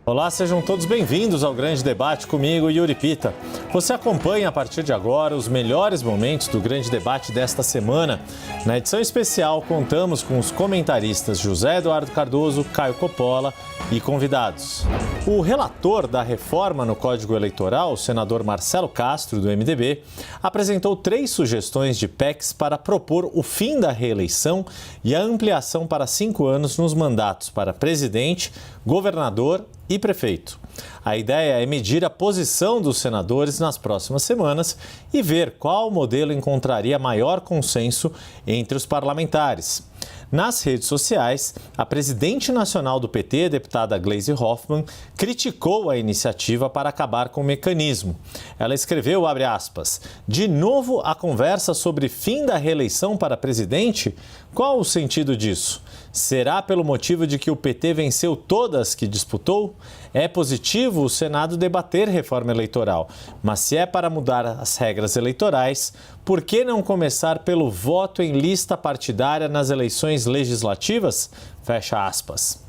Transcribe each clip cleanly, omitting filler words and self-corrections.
Olá, sejam todos bem-vindos ao Grande Debate comigo, Yuri Pita. Você acompanha a partir de agora os melhores momentos do Grande Debate desta semana. Na edição especial, contamos com os comentaristas José Eduardo Cardoso, Caio Coppola e convidados. O relator da reforma no Código Eleitoral, o senador Marcelo Castro, do MDB, apresentou 3 sugestões de PECs para propor o fim da reeleição e a ampliação para 5 anos nos mandatos para presidente, governador e prefeito. A ideia é medir a posição dos senadores nas próximas semanas e ver qual modelo encontraria maior consenso entre os parlamentares. Nas redes sociais, a presidente nacional do PT, deputada Gleisi Hoffmann, criticou a iniciativa para acabar com o mecanismo. Ela escreveu, abre aspas, de novo a conversa sobre fim da reeleição para presidente? Qual o sentido disso? Será pelo motivo de que o PT venceu todas que disputou? É positivo o Senado debater reforma eleitoral, mas se é para mudar as regras eleitorais, por que não começar pelo voto em lista partidária nas eleições legislativas? Fecha aspas.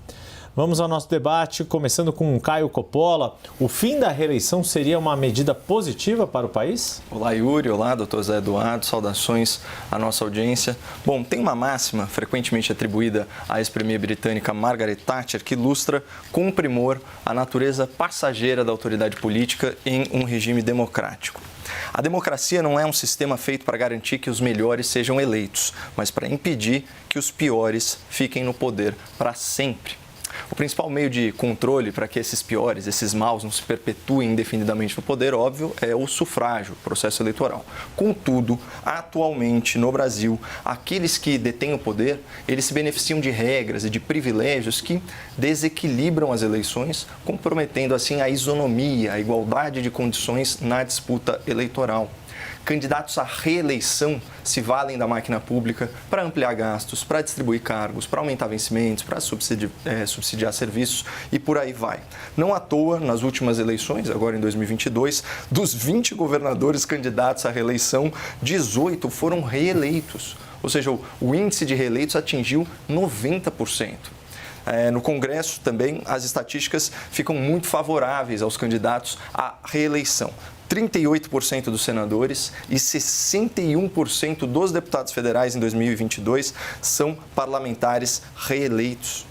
Vamos ao nosso debate, começando com o Caio Coppola. O fim da reeleição seria uma medida positiva para o país? Olá, Yuri. Olá, doutor Zé Eduardo. Saudações à nossa audiência. Bom, tem uma máxima frequentemente atribuída à ex-premier britânica Margaret Thatcher que ilustra com primor a natureza passageira da autoridade política em um regime democrático. A democracia não é um sistema feito para garantir que os melhores sejam eleitos, mas para impedir que os piores fiquem no poder para sempre. O principal meio de controle para que esses piores, esses maus, não se perpetuem indefinidamente no poder, óbvio, é o sufrágio, o processo eleitoral. Contudo, atualmente no Brasil, aqueles que detêm o poder, eles se beneficiam de regras e de privilégios que desequilibram as eleições, comprometendo assim a isonomia, a igualdade de condições na disputa eleitoral. Candidatos à reeleição se valem da máquina pública para ampliar gastos, para distribuir cargos, para aumentar vencimentos, para subsidiar serviços e por aí vai. Não à toa, nas últimas eleições, agora em 2022, dos 20 governadores candidatos à reeleição, 18 foram reeleitos. Ou seja, o índice de reeleitos atingiu 90%. No Congresso também as estatísticas ficam muito favoráveis aos candidatos à reeleição. 38% dos senadores e 61% dos deputados federais em 2022 são parlamentares reeleitos.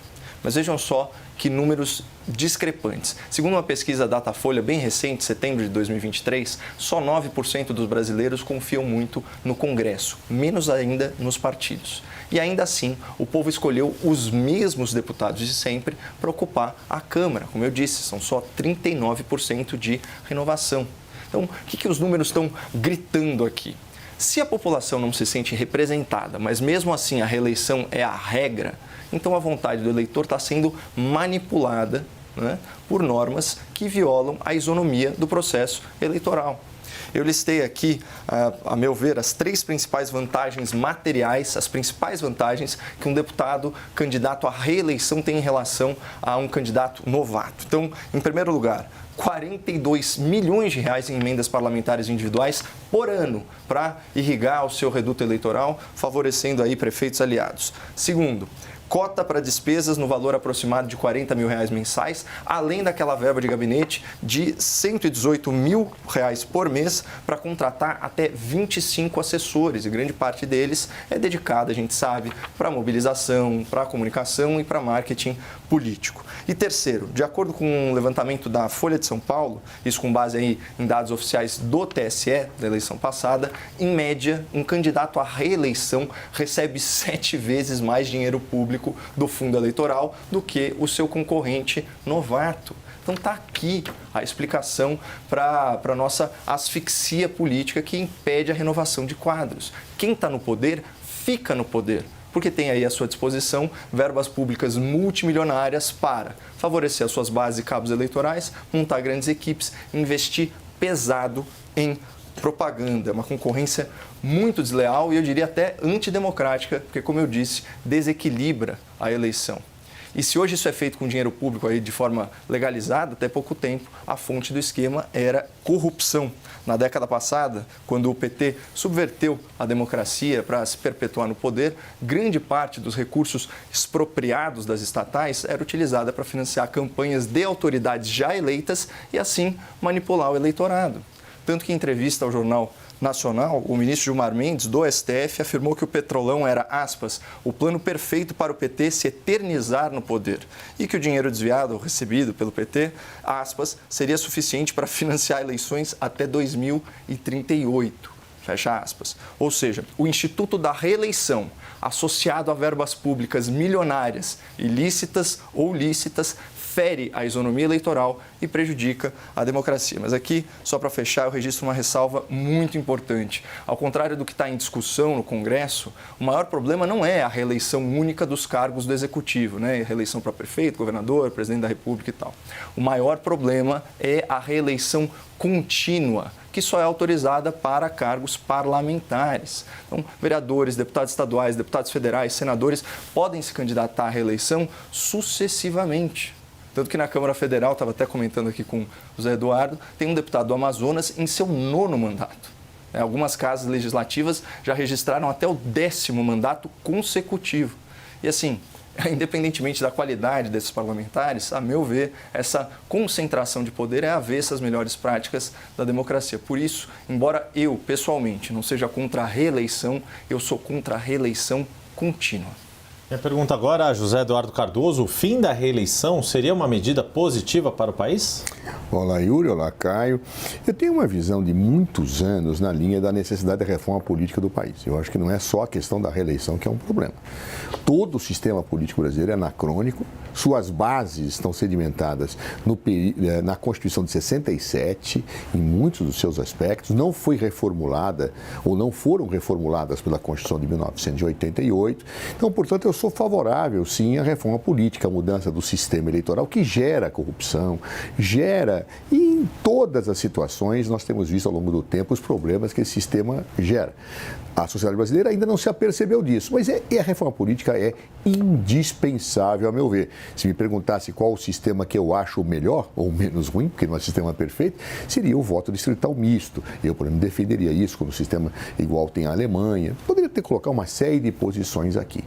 Mas vejam só que números discrepantes. Segundo uma pesquisa Datafolha bem recente, setembro de 2023, só 9% dos brasileiros confiam muito no Congresso, menos ainda nos partidos. E ainda assim, o povo escolheu os mesmos deputados de sempre para ocupar a Câmara. Como eu disse, são só 39% de renovação. Então, o que os números estão gritando aqui? Se a população não se sente representada, mas mesmo assim a reeleição é a regra, então a vontade do eleitor está sendo manipulada, né, por normas que violam a isonomia do processo eleitoral. Eu listei aqui, a meu ver, as 3 principais vantagens materiais, as principais vantagens que um deputado candidato à reeleição tem em relação a um candidato novato. Então, em primeiro lugar, 42 milhões de reais em emendas parlamentares individuais por ano para irrigar o seu reduto eleitoral, favorecendo aí prefeitos aliados. Segundo, cota para despesas no valor aproximado de R$40 mil mensais, além daquela verba de gabinete de R$118 mil por mês para contratar até 25 assessores, e grande parte deles é dedicada, a gente sabe, para mobilização, para comunicação e para marketing político. E terceiro, de acordo com um levantamento da Folha de São Paulo, isso com base aí em dados oficiais do TSE da eleição passada, em média, um candidato à reeleição recebe 7 vezes mais dinheiro público do fundo eleitoral do que o seu concorrente novato. Então está aqui a explicação para a nossa asfixia política que impede a renovação de quadros. Quem está no poder, fica no poder, porque tem aí à sua disposição verbas públicas multimilionárias para favorecer as suas bases e cabos eleitorais, montar grandes equipes, investir pesado em propaganda. É uma concorrência muito desleal e eu diria até antidemocrática, porque, como eu disse, desequilibra a eleição. E se hoje isso é feito com dinheiro público aí de forma legalizada, até pouco tempo, a fonte do esquema era corrupção. Na década passada, quando o PT subverteu a democracia para se perpetuar no poder, grande parte dos recursos expropriados das estatais era utilizada para financiar campanhas de autoridades já eleitas e, assim, manipular o eleitorado. Tanto que, em entrevista ao Jornal Nacional, o ministro Gilmar Mendes, do STF, afirmou que o Petrolão era, aspas, o plano perfeito para o PT se eternizar no poder e que o dinheiro desviado ou recebido pelo PT, aspas, seria suficiente para financiar eleições até 2038, fecha aspas. Ou seja, o Instituto da Reeleição, associado a verbas públicas milionárias, ilícitas ou lícitas, fere a isonomia eleitoral e prejudica a democracia. Mas aqui, só para fechar, eu registro uma ressalva muito importante. Ao contrário do que está em discussão no Congresso, o maior problema não é a reeleição única dos cargos do Executivo, né? Reeleição para prefeito, governador, presidente da República e tal. O maior problema é a reeleição contínua, que só é autorizada para cargos parlamentares. Então, vereadores, deputados estaduais, deputados federais, senadores podem se candidatar à reeleição sucessivamente. Tanto que na Câmara Federal, estava até comentando aqui com o Zé Eduardo, tem um deputado do Amazonas em seu 9º mandato. Algumas casas legislativas já registraram até o 10º mandato consecutivo. E assim, independentemente da qualidade desses parlamentares, a meu ver, essa concentração de poder é avessa às melhores práticas da democracia. Por isso, embora eu, pessoalmente, não seja contra a reeleição, eu sou contra a reeleição contínua. Minha pergunta agora a José Eduardo Cardoso: o fim da reeleição seria uma medida positiva para o país? Olá, Yuri. Olá, Caio. Eu tenho uma visão de muitos anos na linha da necessidade da reforma política do país. Eu acho que não é só a questão da reeleição que é um problema. Todo o sistema político brasileiro é anacrônico, suas bases estão sedimentadas na Constituição de 67, em muitos dos seus aspectos, não foi reformulada ou não foram reformuladas pela Constituição de 1988. Então, portanto, eu sou favorável, sim, à reforma política, à mudança do sistema eleitoral que gera corrupção, e em todas as situações nós temos visto ao longo do tempo os problemas que esse sistema gera. A sociedade brasileira ainda não se apercebeu disso, mas a reforma política é indispensável, a meu ver. Se me perguntasse qual o sistema que eu acho melhor ou menos ruim, porque não é um sistema perfeito, seria o voto distrital misto. Eu, por exemplo, defenderia isso como sistema igual tem a Alemanha. Poderia ter colocar uma série de posições aqui.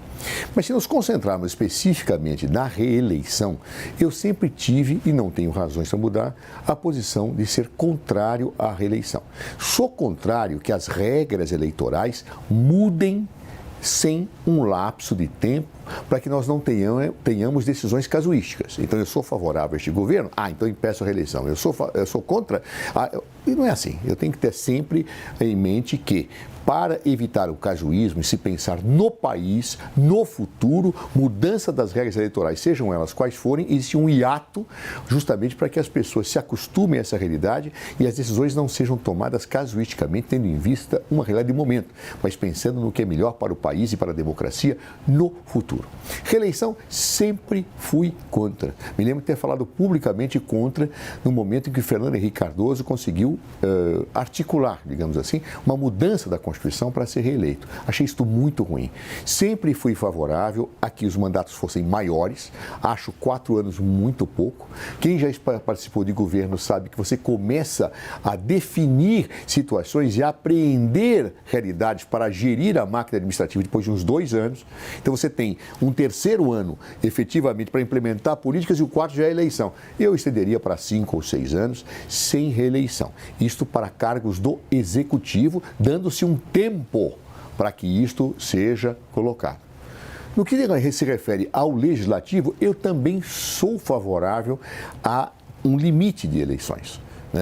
Mas se nos concentrarmos especificamente na reeleição, eu sempre tive, e não tenho razões para mudar, a posição de ser contrário à reeleição. Sou contrário que as regras eleitorais mudem sem um lapso de tempo para que nós não tenhamos decisões casuísticas. Então, eu sou favorável a este governo? Então impeço a reeleição. Eu sou contra? E não é assim. Eu tenho que ter sempre em mente que, para evitar o casuísmo e se pensar no país, no futuro, mudança das regras eleitorais, sejam elas quais forem, existe um hiato justamente para que as pessoas se acostumem a essa realidade e as decisões não sejam tomadas casuisticamente, tendo em vista uma realidade de momento, mas pensando no que é melhor para o país e para a democracia no futuro. Reeleição, sempre fui contra. Me lembro de ter falado publicamente contra no momento em que o Fernando Henrique Cardoso conseguiu articular, digamos assim, uma mudança da Constituição para ser reeleito. Achei isto muito ruim. Sempre fui favorável a que os mandatos fossem maiores. Acho 4 anos muito pouco. Quem já participou de governo sabe que você começa a definir situações e a apreender realidades para gerir a máquina administrativa depois de uns 2 anos. Então você tem um 3º ano efetivamente para implementar políticas e o 4º já é eleição. Eu estenderia para 5 ou 6 anos sem reeleição. Isto para cargos do Executivo, dando-se um tempo para que isto seja colocado. No que se refere ao Legislativo, eu também sou favorável a um limite de eleições.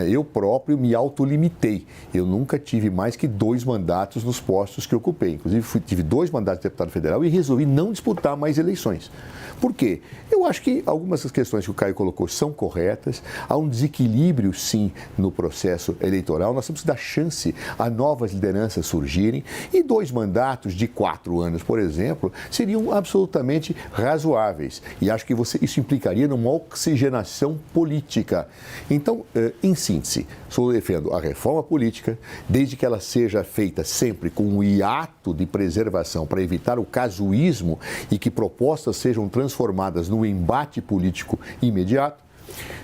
Eu próprio me autolimitei. Eu nunca tive mais que 2 mandatos nos postos que ocupei. Inclusive, tive 2 mandatos de deputado federal e resolvi não disputar mais eleições. Por quê? Eu acho que algumas das questões que o Caio colocou são corretas. Há um desequilíbrio, sim, no processo eleitoral. Nós temos que dar chance a novas lideranças surgirem. E 2 mandatos de 4 anos, por exemplo, seriam absolutamente razoáveis. E acho que isso implicaria numa oxigenação política. Então, em síntese, defendo a reforma política, desde que ela seja feita sempre com um hiato de preservação para evitar o casuísmo e que propostas sejam transformadas no embate político imediato.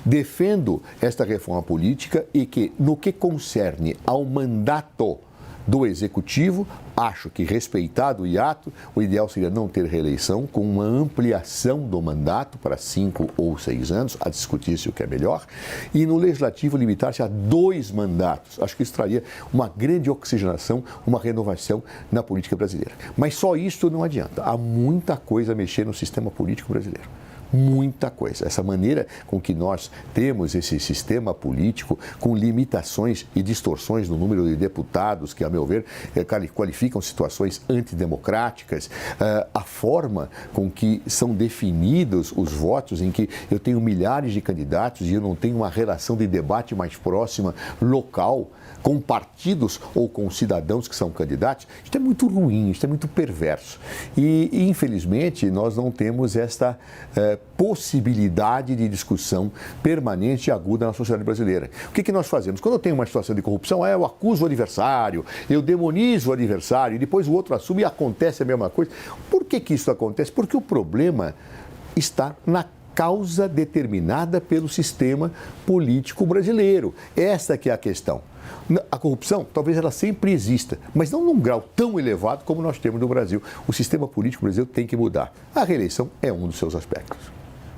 Defendo esta reforma política e que, no que concerne ao mandato do Executivo, acho que, respeitado o hiato, o ideal seria não ter reeleição, com uma ampliação do mandato para 5 ou 6 anos, a discutir-se o que é melhor, e no Legislativo limitar-se a 2 mandatos. Acho que isso traria uma grande oxigenação, uma renovação na política brasileira. Mas só isso não adianta. Há muita coisa a mexer no sistema político brasileiro. Muita coisa. Essa maneira com que nós temos esse sistema político com limitações e distorções no número de deputados que, a meu ver, qualificam situações antidemocráticas, a forma com que são definidos os votos, em que eu tenho milhares de candidatos e eu não tenho uma relação de debate mais próxima, local, com partidos ou com cidadãos que são candidatos, isso é muito ruim, isso é muito perverso. E infelizmente, nós não temos esta possibilidade de discussão permanente e aguda na sociedade brasileira. O que nós fazemos? Quando eu tenho uma situação de corrupção, eu acuso o adversário, eu demonizo o adversário, e depois o outro assume e acontece a mesma coisa. Por que isso acontece? Porque o problema está na causa determinada pelo sistema político brasileiro. Esta que é a questão. A corrupção, talvez ela sempre exista, mas não num grau tão elevado como nós temos no Brasil. O sistema político brasileiro tem que mudar. A reeleição é um dos seus aspectos.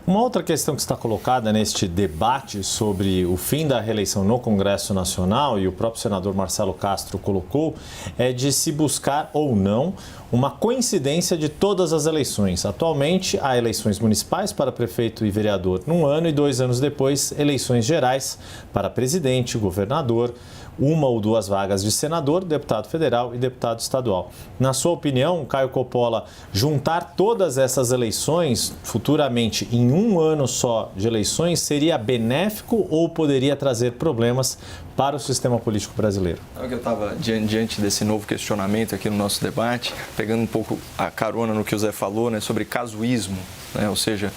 Uma outra questão que está colocada neste debate sobre o fim da reeleição no Congresso Nacional, e o próprio senador Marcelo Castro colocou, é de se buscar ou não uma coincidência de todas as eleições. Atualmente, há eleições municipais para prefeito e vereador num ano e 2 anos depois, eleições gerais para presidente, governador, 1 ou 2 vagas de senador, deputado federal e deputado estadual. Na sua opinião, Caio Coppola, juntar todas essas eleições futuramente em um ano só de eleições seria benéfico ou poderia trazer problemas para o sistema político brasileiro? Eu estava diante desse novo questionamento aqui no nosso debate, pegando um pouco a carona no que o Zé falou, né, sobre casuísmo, né, ou seja,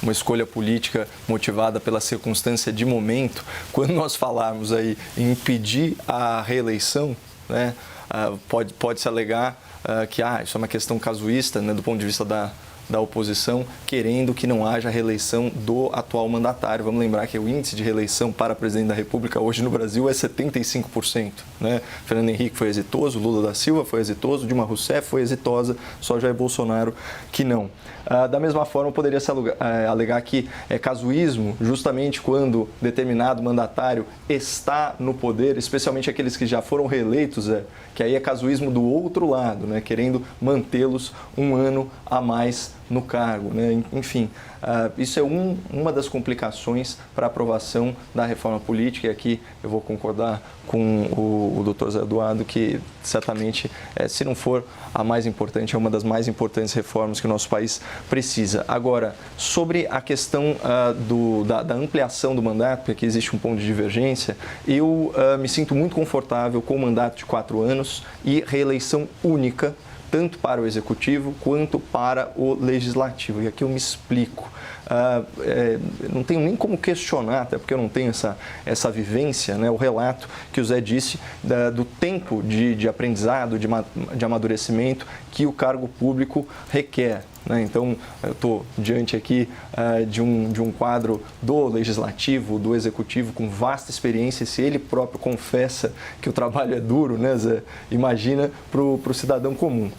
uma escolha política motivada pela circunstância de momento. Quando nós falarmos aí em impedir a reeleição, né, pode-se alegar que isso é uma questão casuísta, né, do ponto de vista da oposição, querendo que não haja reeleição do atual mandatário. Vamos lembrar que o índice de reeleição para presidente da República hoje no Brasil é 75%. Né? Fernando Henrique foi exitoso, Lula da Silva foi exitoso, Dilma Rousseff foi exitosa, só Jair Bolsonaro que não. Da mesma forma, poderia se alegar que é casuísmo justamente quando determinado mandatário está no poder, especialmente aqueles que já foram reeleitos, que aí é casuísmo do outro lado, né? Querendo mantê-los um ano a mais no cargo, né? Enfim, isso é uma das complicações para a aprovação da reforma política, e aqui eu vou concordar com o doutor Zé Eduardo que certamente, se não for a mais importante, é uma das mais importantes reformas que o nosso país precisa. Agora, sobre a questão da ampliação do mandato, porque aqui existe um ponto de divergência, eu me sinto muito confortável com o mandato de 4 anos e reeleição única, tanto para o Executivo quanto para o Legislativo. E aqui eu me explico. Não tenho nem como questionar, até porque eu não tenho essa vivência, né? O relato que o Zé disse do tempo de aprendizado, de amadurecimento que o cargo público requer. Né? Então, eu estou diante aqui de um quadro do Legislativo, do Executivo, com vasta experiência. Se ele próprio confessa que o trabalho é duro, né, Zé? Imagina para o cidadão comum.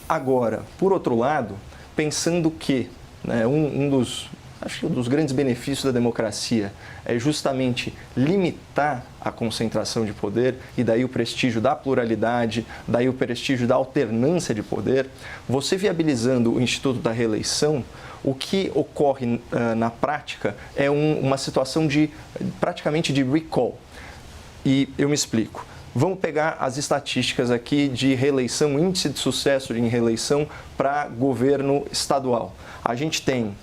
Agora, por outro lado, pensando que acho que um dos grandes benefícios da democracia é justamente limitar a concentração de poder, e daí o prestígio da pluralidade, daí o prestígio da alternância de poder. Você viabilizando o Instituto da Reeleição, o que ocorre na prática é uma situação praticamente de recall. E eu me explico. Vamos pegar as estatísticas aqui de reeleição, índice de sucesso em reeleição para governo estadual. A gente tem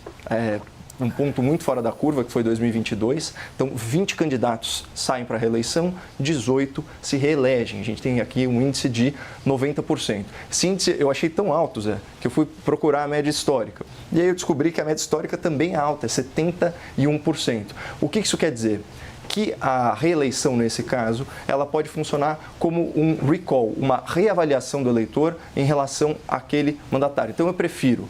um ponto muito fora da curva, que foi 2022. Então, 20 candidatos saem para a reeleição, 18 se reelegem. A gente tem aqui um índice de 90%. Esse índice eu achei tão alto, Zé, que eu fui procurar a média histórica. E aí eu descobri que a média histórica também é alta, é 71%. O que isso quer dizer? Que a reeleição, nesse caso, ela pode funcionar como um recall, uma reavaliação do eleitor em relação àquele mandatário. Então, eu prefiro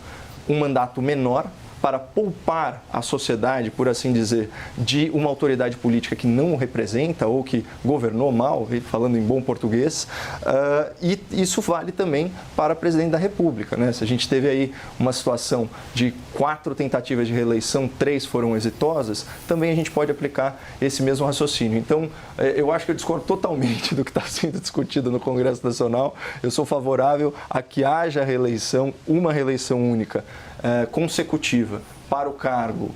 um mandato menor, para poupar a sociedade, por assim dizer, de uma autoridade política que não o representa ou que governou mal, falando em bom português, e isso vale também para o presidente da República, né? Se a gente teve aí uma situação de 4 tentativas de reeleição, 3 foram exitosas, também a gente pode aplicar esse mesmo raciocínio. Então, eu acho que eu discordo totalmente do que está sendo discutido no Congresso Nacional. Eu sou favorável a que haja reeleição, uma reeleição única, consecutiva para o cargo,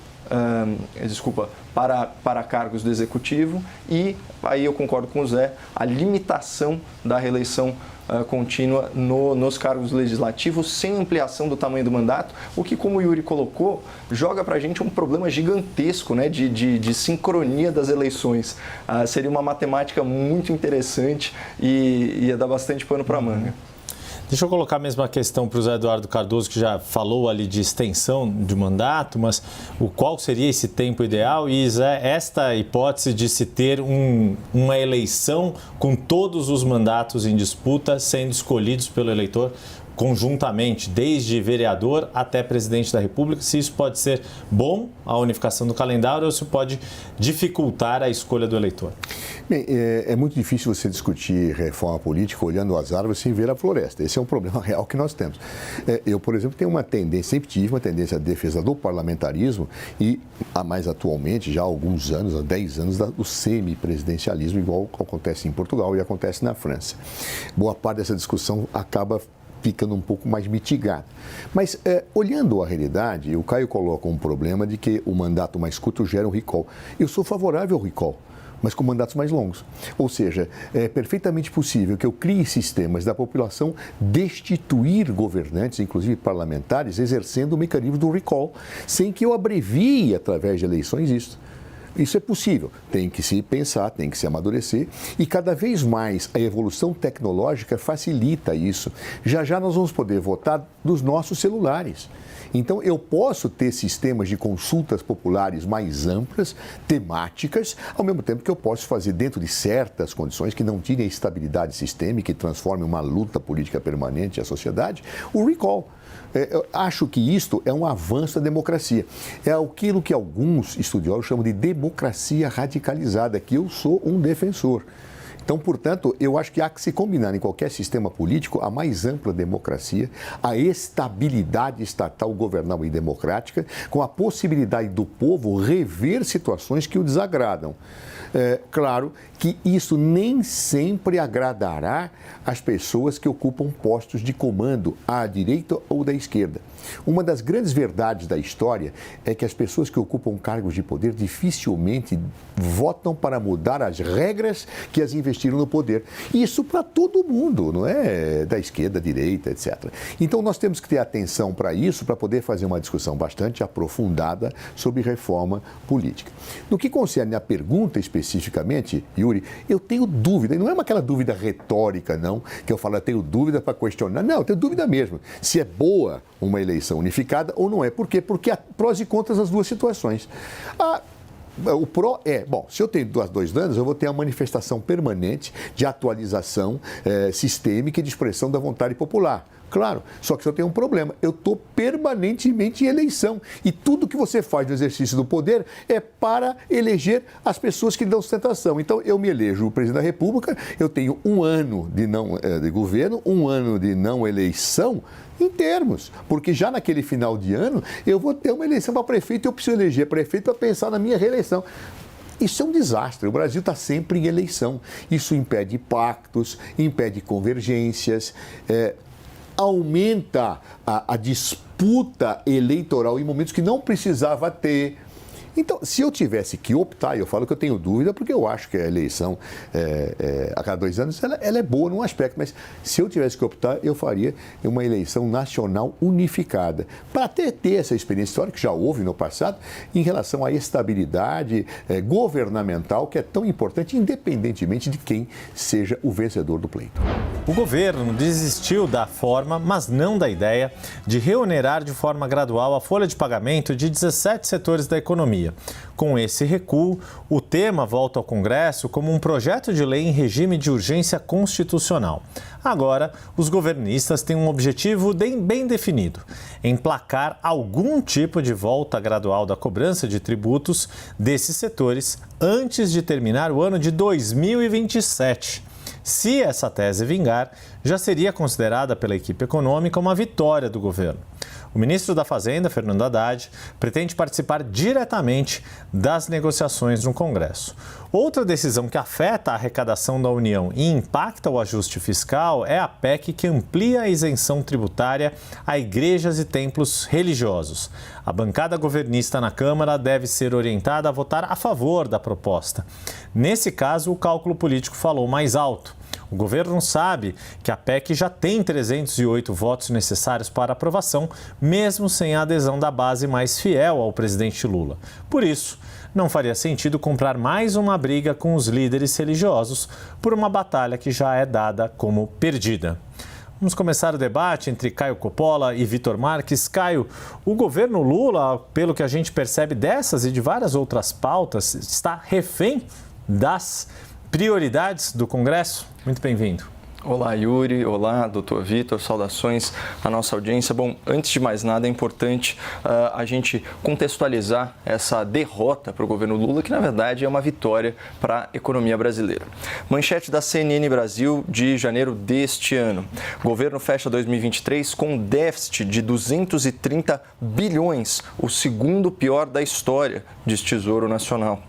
para cargos do Executivo, e aí eu concordo com o Zé, a limitação da reeleição contínua nos cargos legislativos, sem ampliação do tamanho do mandato, o que, como o Yuri colocou, joga para a gente um problema gigantesco, né, de sincronia das eleições. Seria uma matemática muito interessante e ia dar bastante pano para a manga. Deixa eu colocar a mesma questão para o Zé Eduardo Cardoso, que já falou ali de extensão de mandato, mas qual seria esse tempo ideal? E, Zé, esta hipótese de se ter uma eleição com todos os mandatos em disputa sendo escolhidos pelo eleitor conjuntamente, desde vereador até presidente da República, se isso pode ser bom, a unificação do calendário, ou se pode dificultar a escolha do eleitor? Bem, é muito difícil você discutir reforma política olhando as árvores sem ver a floresta. Esse é um problema real que nós temos. Eu, por exemplo, tenho uma tendência, sempre tive uma tendência à defesa do parlamentarismo e, mais atualmente, já há alguns anos, há 10 anos, do semipresidencialismo, igual acontece em Portugal e acontece na França. Boa parte dessa discussão acaba ficando um pouco mais mitigada. Mas, olhando a realidade, o Caio coloca um problema de que o mandato mais curto gera um recall. Eu sou favorável ao recall, mas com mandatos mais longos. Ou seja, é perfeitamente possível que eu crie sistemas da população destituir governantes, inclusive parlamentares, exercendo o mecanismo do recall, sem que eu abrevie, através de eleições, isso. Isso é possível, tem que se pensar, tem que se amadurecer e cada vez mais a evolução tecnológica facilita isso. Já já nós vamos poder votar dos nossos celulares. Então, eu posso ter sistemas de consultas populares mais amplas, temáticas, ao mesmo tempo que eu posso fazer dentro de certas condições que não tirem a estabilidade sistêmica e transformem uma luta política permanente à sociedade, o recall. Eu acho que isto é um avanço da democracia. É aquilo que alguns estudiosos chamam de democracia radicalizada, que eu sou um defensor. Então, portanto, eu acho que há que se combinar em qualquer sistema político a mais ampla democracia, a estabilidade estatal, governamental e democrática, com a possibilidade do povo rever situações que o desagradam. Claro que isso nem sempre agradará as pessoas que ocupam postos de comando à direita ou da esquerda. Uma das grandes verdades da história é que as pessoas que ocupam cargos de poder dificilmente votam para mudar as regras que as investiram no poder. Isso para todo mundo, não é da esquerda, direita, etc. Então nós temos que ter atenção para isso, para poder fazer uma discussão bastante aprofundada sobre reforma política. No que concerne a pergunta especificamente, Yuri, eu tenho dúvida, e não é aquela dúvida retórica, não, que eu falo, eu tenho dúvida para questionar. Não, eu tenho dúvida mesmo, se é boa uma eleição unificada ou não é. Por quê? Porque há prós e contras nas duas situações. O pró é, bom, se eu tenho 2 anos, eu vou ter uma manifestação permanente de atualização sistêmica e de expressão da vontade popular. Claro, só que se eu tenho um problema, eu estou permanentemente em eleição e tudo que você faz no exercício do poder é para eleger as pessoas que dão sustentação. Então, eu me elejo o presidente da República, eu tenho 1 ano de governo, 1 ano de não eleição, em termos, porque já naquele final de ano eu vou ter uma eleição para prefeito e eu preciso eleger prefeito para pensar na minha reeleição. Isso é um desastre. O Brasil está sempre em eleição. Isso impede pactos, impede convergências, aumenta a disputa eleitoral em momentos que não precisava ter. Então, se eu tivesse que optar, eu falo que eu tenho dúvida, porque eu acho que a eleição a cada 2 anos, ela é boa num aspecto, mas se eu tivesse que optar, eu faria uma eleição nacional unificada, para ter essa experiência histórica que já houve no passado, em relação à estabilidade governamental, que é tão importante, independentemente de quem seja o vencedor do pleito. O governo desistiu da forma, mas não da ideia, de reonerar de forma gradual a folha de pagamento de 17 setores da economia. pandemia. Com esse recuo, o tema volta ao Congresso como um projeto de lei em regime de urgência constitucional. Agora, os governistas têm um objetivo bem definido: emplacar algum tipo de volta gradual da cobrança de tributos desses setores antes de terminar o ano de 2027. Se essa tese vingar, já seria considerada pela equipe econômica uma vitória do governo. O ministro da Fazenda, Fernando Haddad, pretende participar diretamente das negociações no Congresso. Outra decisão que afeta a arrecadação da União e impacta o ajuste fiscal é a PEC que amplia a isenção tributária a igrejas e templos religiosos. A bancada governista na Câmara deve ser orientada a votar a favor da proposta. Nesse caso, o cálculo político falou mais alto. O governo sabe que a PEC já tem 308 votos necessários para aprovação, mesmo sem a adesão da base mais fiel ao presidente Lula. Por isso, não faria sentido comprar mais uma briga com os líderes religiosos por uma batalha que já é dada como perdida. Vamos começar o debate entre Caio Coppola e Vitor Marques. Caio, o governo Lula, pelo que a gente percebe dessas e de várias outras pautas, está refém das prioridades do Congresso? Muito bem-vindo. Olá, Yuri. Olá, doutor Vitor. Saudações à nossa audiência. Bom, antes de mais nada, é importante a gente contextualizar essa derrota para o governo Lula, que na verdade é uma vitória para a economia brasileira. Manchete da CNN Brasil de janeiro deste ano. O governo fecha 2023 com um déficit de 230 bilhões, o segundo pior da história, diz Tesouro Nacional.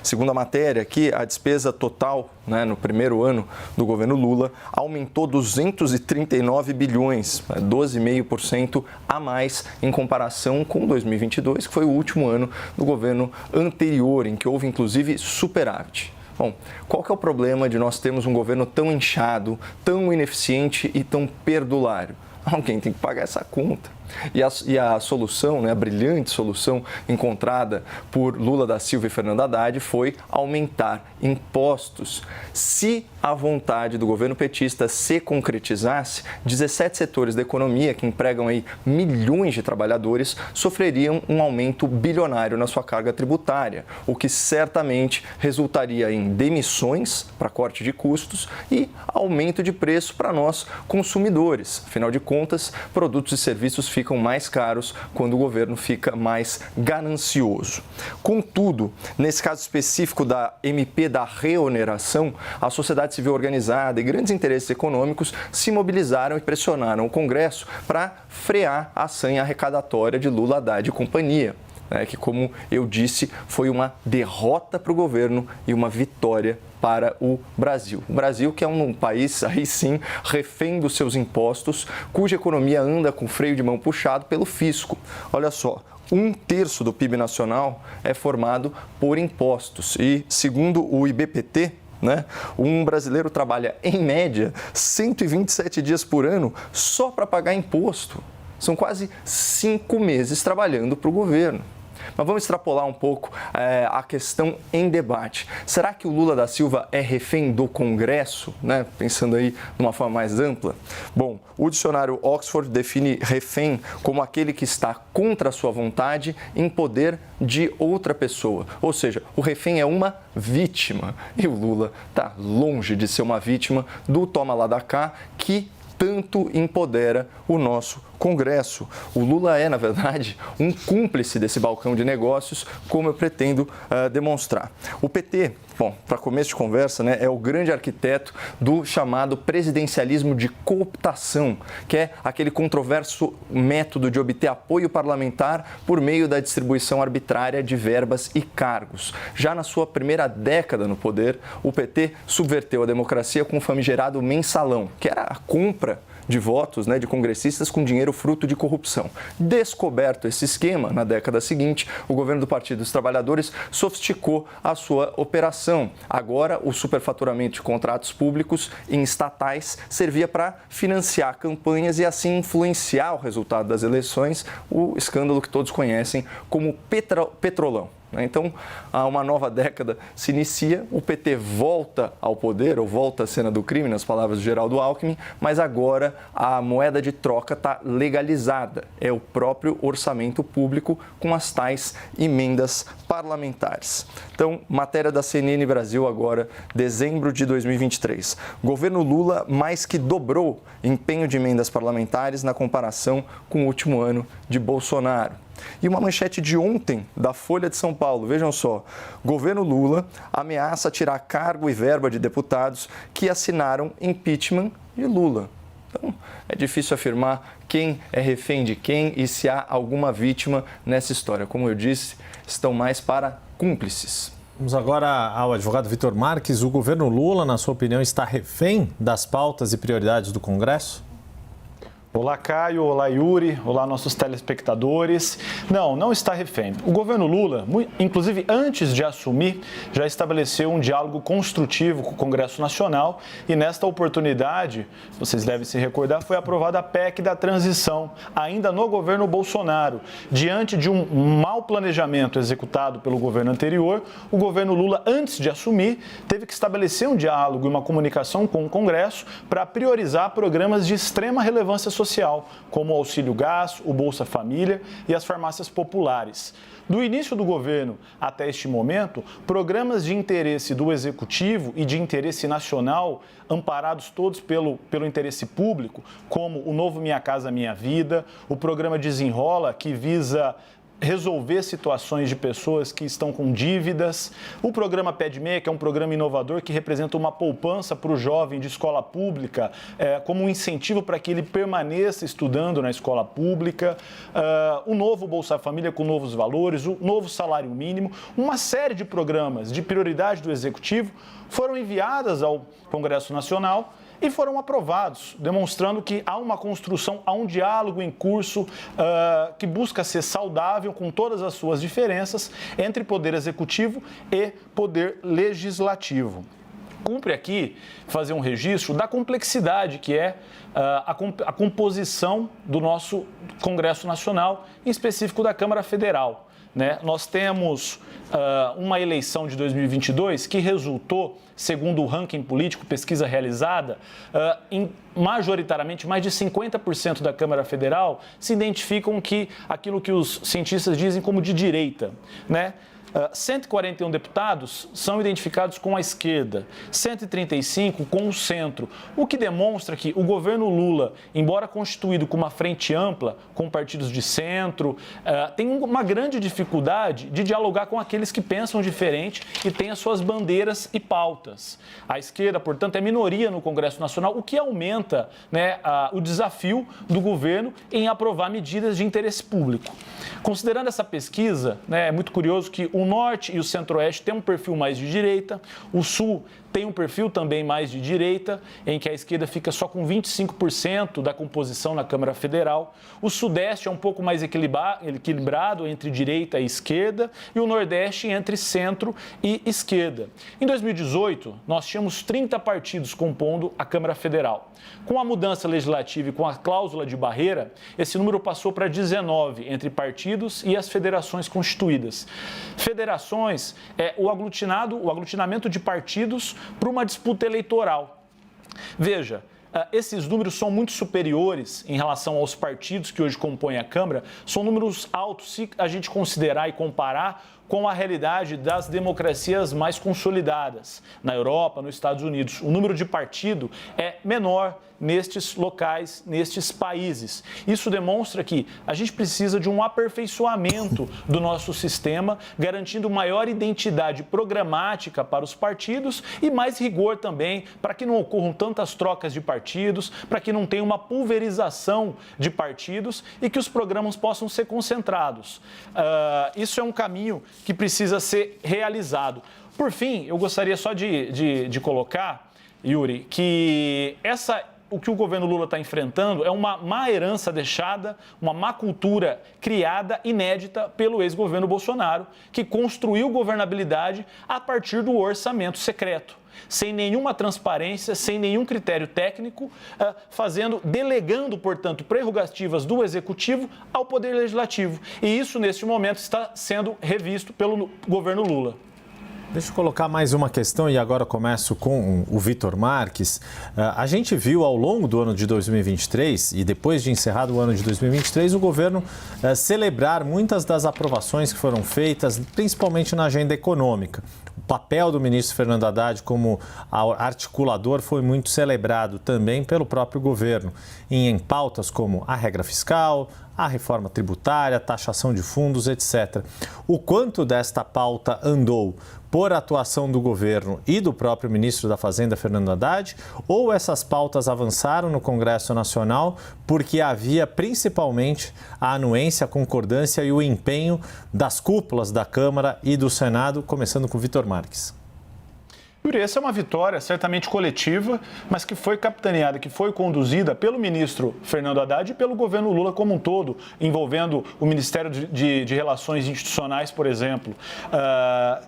Segundo a matéria aqui, a despesa total, no primeiro ano do governo Lula aumentou 239 bilhões, 12,5% a mais em comparação com 2022, que foi o último ano do governo anterior, em que houve inclusive superávit. Bom, qual que é o problema de nós termos um governo tão inchado, tão ineficiente e tão perdulário? Alguém tem que pagar essa conta. E a solução, a brilhante solução encontrada por Lula da Silva e Fernando Haddad foi aumentar impostos. Se a vontade do governo petista se concretizasse, 17 setores da economia que empregam aí milhões de trabalhadores sofreriam um aumento bilionário na sua carga tributária, o que certamente resultaria em demissões para corte de custos e aumento de preço para nós consumidores. Afinal de contas, produtos e serviços ficam mais caros quando o governo fica mais ganancioso. Contudo, nesse caso específico da MP da reoneração, a sociedade civil organizada e grandes interesses econômicos se mobilizaram e pressionaram o Congresso para frear a sanha arrecadatória de Lula, Haddad e companhia, que, como eu disse, foi uma derrota para o governo e uma vitória para o Brasil. O Brasil, que é um país, aí sim, refém dos seus impostos, cuja economia anda com freio de mão puxado pelo fisco. Olha só, 1/3 do PIB nacional é formado por impostos e, segundo o IBPT, um brasileiro trabalha, em média, 127 dias por ano só para pagar imposto. São quase 5 meses trabalhando para o governo. Mas vamos extrapolar um pouco a questão em debate. Será que o Lula da Silva é refém do Congresso? Pensando aí de uma forma mais ampla. Bom, o dicionário Oxford define refém como aquele que está contra a sua vontade em poder de outra pessoa. Ou seja, o refém é uma vítima. E o Lula está longe de ser uma vítima do toma lá da cá que tanto empodera o nosso Congresso. O Lula é, na verdade, um cúmplice desse balcão de negócios, como eu pretendo demonstrar. O PT, para começo de conversa, é o grande arquiteto do chamado presidencialismo de cooptação, que é aquele controverso método de obter apoio parlamentar por meio da distribuição arbitrária de verbas e cargos. Já na sua primeira década no poder, o PT subverteu a democracia com o famigerado mensalão, que era a compra de votos de congressistas com dinheiro fruto de corrupção. Descoberto esse esquema, na década seguinte, o governo do Partido dos Trabalhadores sofisticou a sua operação. Agora, o superfaturamento de contratos públicos em estatais servia para financiar campanhas e assim influenciar o resultado das eleições, o escândalo que todos conhecem como Petrolão. né? Então, há uma nova década se inicia, o PT volta ao poder, ou volta à cena do crime, nas palavras do Geraldo Alckmin, mas agora a moeda de troca está legalizada. É o próprio orçamento público com as tais emendas parlamentares. Então, matéria da CNN Brasil agora, dezembro de 2023. Governo Lula mais que dobrou empenho de emendas parlamentares na comparação com o último ano de Bolsonaro. E uma manchete de ontem da Folha de São Paulo, vejam só, governo Lula ameaça tirar cargo e verba de deputados que assinaram impeachment de Lula. Então, é difícil afirmar quem é refém de quem e se há alguma vítima nessa história. Como eu disse, estão mais para cúmplices. Vamos agora ao advogado Vitor Marques. O governo Lula, na sua opinião, está refém das pautas e prioridades do Congresso? Olá, Caio. Olá, Yuri. Olá, nossos telespectadores. Não está refém. O governo Lula, inclusive antes de assumir, já estabeleceu um diálogo construtivo com o Congresso Nacional e nesta oportunidade, vocês devem se recordar, foi aprovada a PEC da transição, ainda no governo Bolsonaro. Diante de um mau planejamento executado pelo governo anterior, o governo Lula, antes de assumir, teve que estabelecer um diálogo e uma comunicação com o Congresso para priorizar programas de extrema relevância social, como o Auxílio Gás, o Bolsa Família e as farmácias populares. Do início do governo até este momento, programas de interesse do Executivo e de interesse nacional, amparados todos pelo interesse público, como o novo Minha Casa Minha Vida, o programa Desenrola, que visa resolver situações de pessoas que estão com dívidas, o programa Pé de Meia, que é um programa inovador que representa uma poupança para o jovem de escola pública, como um incentivo para que ele permaneça estudando na escola pública, o novo Bolsa Família com novos valores, o novo salário mínimo, uma série de programas de prioridade do Executivo foram enviadas ao Congresso Nacional e foram aprovados, demonstrando que há uma construção, há um diálogo em curso que busca ser saudável com todas as suas diferenças entre poder executivo e poder legislativo. Cumpre aqui fazer um registro da complexidade que é a composição do nosso Congresso Nacional, em específico da Câmara Federal, né? Nós temos uma eleição de 2022 que resultou, segundo o ranking político, pesquisa realizada, em majoritariamente mais de 50% da Câmara Federal se identificam que aquilo que os cientistas dizem como de direita, né? 141 deputados são identificados com a esquerda, 135 com o centro, o que demonstra que o governo Lula, embora constituído com uma frente ampla, com partidos de centro, tem uma grande dificuldade de dialogar com aqueles que pensam diferente e têm as suas bandeiras e pautas. A esquerda, portanto, é minoria no Congresso Nacional, o que aumenta, né, o desafio do governo em aprovar medidas de interesse público. Considerando essa pesquisa, né, é muito curioso que o Norte e o Centro-Oeste têm um perfil mais de direita, o Sul tem um perfil também mais de direita, em que a esquerda fica só com 25% da composição na Câmara Federal. O Sudeste é um pouco mais equilibrado entre direita e esquerda, e o Nordeste entre centro e esquerda. Em 2018, nós tínhamos 30 partidos compondo a Câmara Federal. Com a mudança legislativa e com a cláusula de barreira, esse número passou para 19 entre partidos e as federações constituídas. Federações é o aglutinamento de partidos para uma disputa eleitoral. Veja, esses números são muito superiores em relação aos partidos que hoje compõem a Câmara, são números altos se a gente considerar e comparar com a realidade das democracias mais consolidadas, na Europa, nos Estados Unidos. O número de partido é menor nestes locais, nestes países. Isso demonstra que a gente precisa de um aperfeiçoamento do nosso sistema, garantindo maior identidade programática para os partidos e mais rigor também, para que não ocorram tantas trocas de partidos, para que não tenha uma pulverização de partidos e que os programas possam ser concentrados. Isso é um caminho que precisa ser realizado. Por fim, eu gostaria só de colocar, Yuri, que essa o que o governo Lula está enfrentando é uma má herança deixada, uma má cultura criada, inédita pelo ex-governo Bolsonaro, que construiu governabilidade a partir do orçamento secreto, sem nenhuma transparência, sem nenhum critério técnico, delegando, portanto, prerrogativas do Executivo ao Poder Legislativo. E isso, neste momento, está sendo revisto pelo governo Lula. Deixa eu colocar mais uma questão e agora começo com o Vitor Marques. A gente viu ao longo do ano de 2023 e depois de encerrado o ano de 2023, o governo celebrar muitas das aprovações que foram feitas, principalmente na agenda econômica. O papel do ministro Fernando Haddad como articulador foi muito celebrado também pelo próprio governo, em pautas como a regra fiscal, a reforma tributária, a taxação de fundos, etc. O quanto desta pauta andou por atuação do governo e do próprio ministro da Fazenda, Fernando Haddad, ou essas pautas avançaram no Congresso Nacional porque havia principalmente a anuência, a concordância e o empenho das cúpulas da Câmara e do Senado, começando com o Vitor Marques. Yuri, essa é uma vitória certamente coletiva, mas que foi capitaneada, que foi conduzida pelo ministro Fernando Haddad e pelo governo Lula como um todo, envolvendo o Ministério de Relações Institucionais, por exemplo.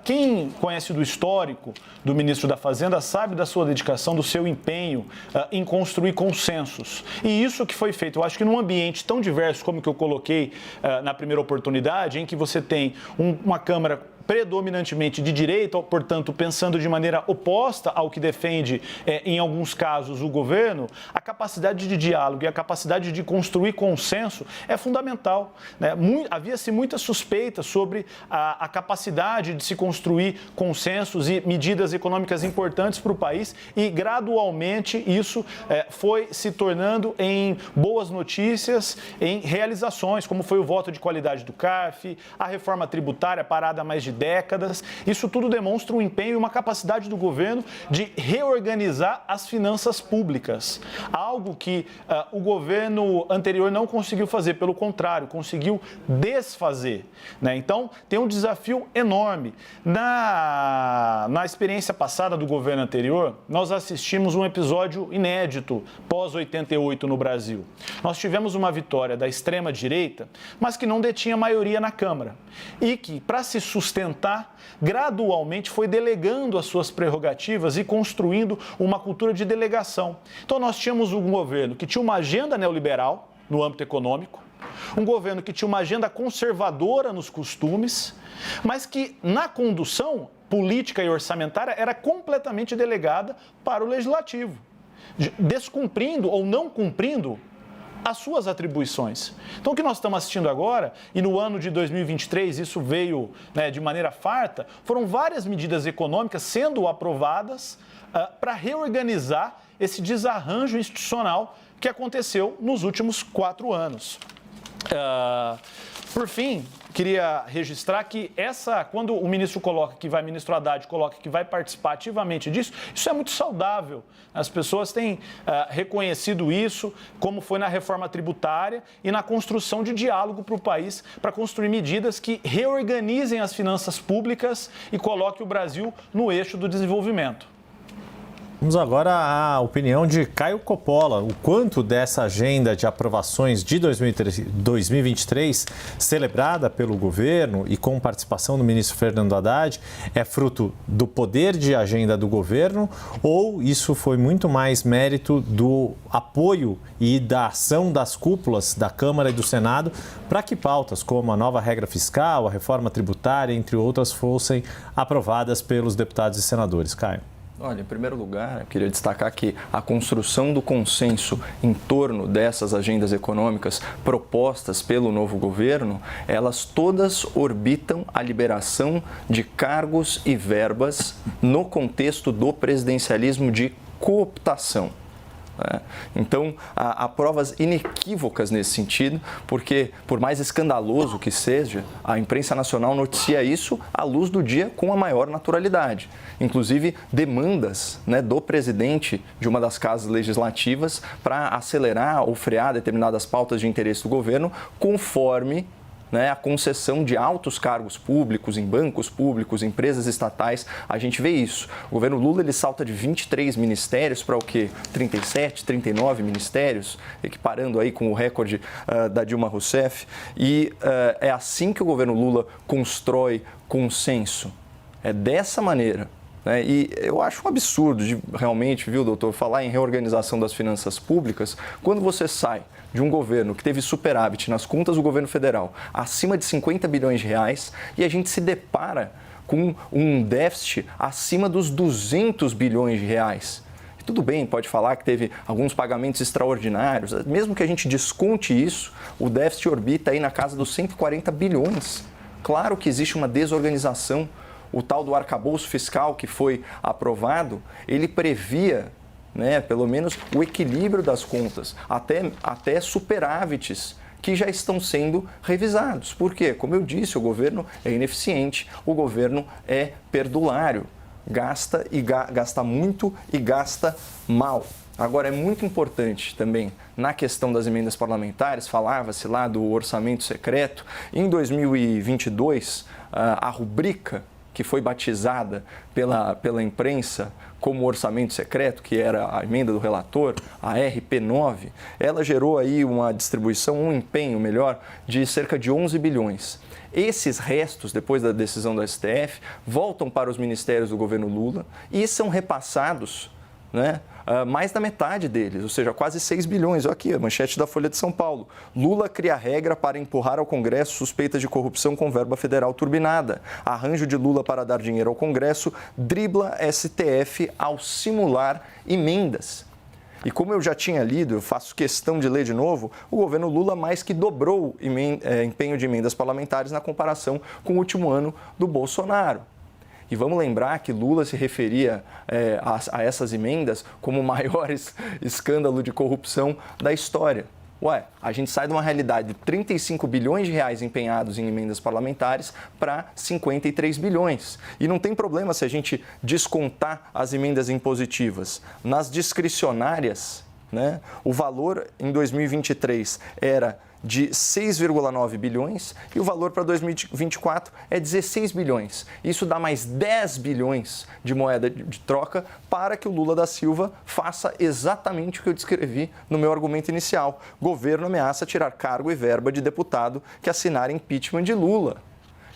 Quem conhece do histórico do ministro da Fazenda sabe da sua dedicação, do seu empenho em construir consensos. E isso que foi feito, eu acho que num ambiente tão diverso como que eu coloquei na primeira oportunidade, em que você tem uma Câmara predominantemente de direita, portanto, pensando de maneira oposta ao que defende, em alguns casos, o governo, a capacidade de diálogo e a capacidade de construir consenso é fundamental, né? Havia-se muita suspeita sobre a capacidade de se construir consensos e medidas econômicas importantes para o país e, gradualmente, isso foi se tornando em boas notícias, em realizações, como foi o voto de qualidade do CARF, a reforma tributária parada há mais de décadas. Isso tudo demonstra um empenho e uma capacidade do governo de reorganizar as finanças públicas. Algo que o governo anterior não conseguiu fazer, pelo contrário, conseguiu desfazer, né? Então, tem um desafio enorme. Na experiência passada do governo anterior, nós assistimos um episódio inédito pós-88 no Brasil. Nós tivemos uma vitória da extrema-direita, mas que não detinha maioria na Câmara e que, para se sustentar, gradualmente foi delegando as suas prerrogativas e construindo uma cultura de delegação. Então, nós tínhamos um governo que tinha uma agenda neoliberal no âmbito econômico, um governo que tinha uma agenda conservadora nos costumes, mas que na condução política e orçamentária era completamente delegada para o legislativo, descumprindo ou não cumprindo as suas atribuições. Então, o que nós estamos assistindo agora, e no ano de 2023 isso veio, né, de maneira farta, foram várias medidas econômicas sendo aprovadas para reorganizar esse desarranjo institucional que aconteceu nos últimos 4 anos. Por fim, queria registrar que quando o ministro ministro Haddad coloca que vai participar ativamente disso, isso é muito saudável. As pessoas têm reconhecido isso, como foi na reforma tributária e na construção de diálogo para o país, para construir medidas que reorganizem as finanças públicas e coloquem o Brasil no eixo do desenvolvimento. Vamos agora à opinião de Caio Coppola. O quanto dessa agenda de aprovações de 2023, celebrada pelo governo e com participação do ministro Fernando Haddad, é fruto do poder de agenda do governo ou isso foi muito mais mérito do apoio e da ação das cúpulas da Câmara e do Senado para que pautas como a nova regra fiscal, a reforma tributária, entre outras, fossem aprovadas pelos deputados e senadores? Caio. Olha, em primeiro lugar, eu queria destacar que a construção do consenso em torno dessas agendas econômicas propostas pelo novo governo, elas todas orbitam a liberação de cargos e verbas no contexto do presidencialismo de cooptação. Então, há provas inequívocas nesse sentido, porque, por mais escandaloso que seja, a imprensa nacional noticia isso à luz do dia com a maior naturalidade. Inclusive, demandas, do presidente de uma das casas legislativas para acelerar ou frear determinadas pautas de interesse do governo, conforme né, a concessão de altos cargos públicos em bancos públicos, empresas estatais, a gente vê isso. O governo Lula ele salta de 23 ministérios para o quê? 37, 39 ministérios, equiparando aí com o recorde da Dilma Rousseff. E é assim que o governo Lula constrói consenso. É dessa maneira. E eu acho um absurdo, realmente, viu, doutor, falar em reorganização das finanças públicas quando você sai de um governo que teve superávit nas contas do governo federal acima de 50 bilhões de reais e a gente se depara com um déficit acima dos 200 bilhões de reais. Tudo bem, pode falar que teve alguns pagamentos extraordinários, mesmo que a gente desconte isso, o déficit orbita aí na casa dos 140 bilhões. Claro que existe uma desorganização. O tal do arcabouço fiscal que foi aprovado, ele previa, pelo menos, o equilíbrio das contas, até superávites que já estão sendo revisados. Por quê? Como eu disse, o governo é ineficiente, o governo é perdulário, gasta muito e gasta mal. Agora, é muito importante também, na questão das emendas parlamentares, falava-se lá do orçamento secreto. Em 2022, a rubrica que foi batizada pela imprensa como orçamento secreto, que era a emenda do relator, a RP9, ela gerou aí uma distribuição, um empenho melhor, de cerca de 11 bilhões. Esses restos, depois da decisão do STF, voltam para os ministérios do governo Lula e são repassados, mais da metade deles, ou seja, quase 6 bilhões. Olha aqui a manchete da Folha de São Paulo. Lula cria regra para empurrar ao Congresso suspeitas de corrupção com verba federal turbinada. Arranjo de Lula para dar dinheiro ao Congresso dribla STF ao simular emendas. E como eu já tinha lido, eu faço questão de ler de novo, o governo Lula mais que dobrou empenho de emendas parlamentares na comparação com o último ano do Bolsonaro. E vamos lembrar que Lula se referia a essas emendas como o maior escândalo de corrupção da história. A gente sai de uma realidade de 35 bilhões de reais empenhados em emendas parlamentares para 53 bilhões. E não tem problema se a gente descontar as emendas impositivas. Nas discricionárias, o valor em 2023 era de 6,9 bilhões e o valor para 2024 é 16 bilhões. Isso dá mais 10 bilhões de moeda de troca para que o Lula da Silva faça exatamente o que eu descrevi no meu argumento inicial. Governo ameaça tirar cargo e verba de deputado que assinar impeachment de Lula.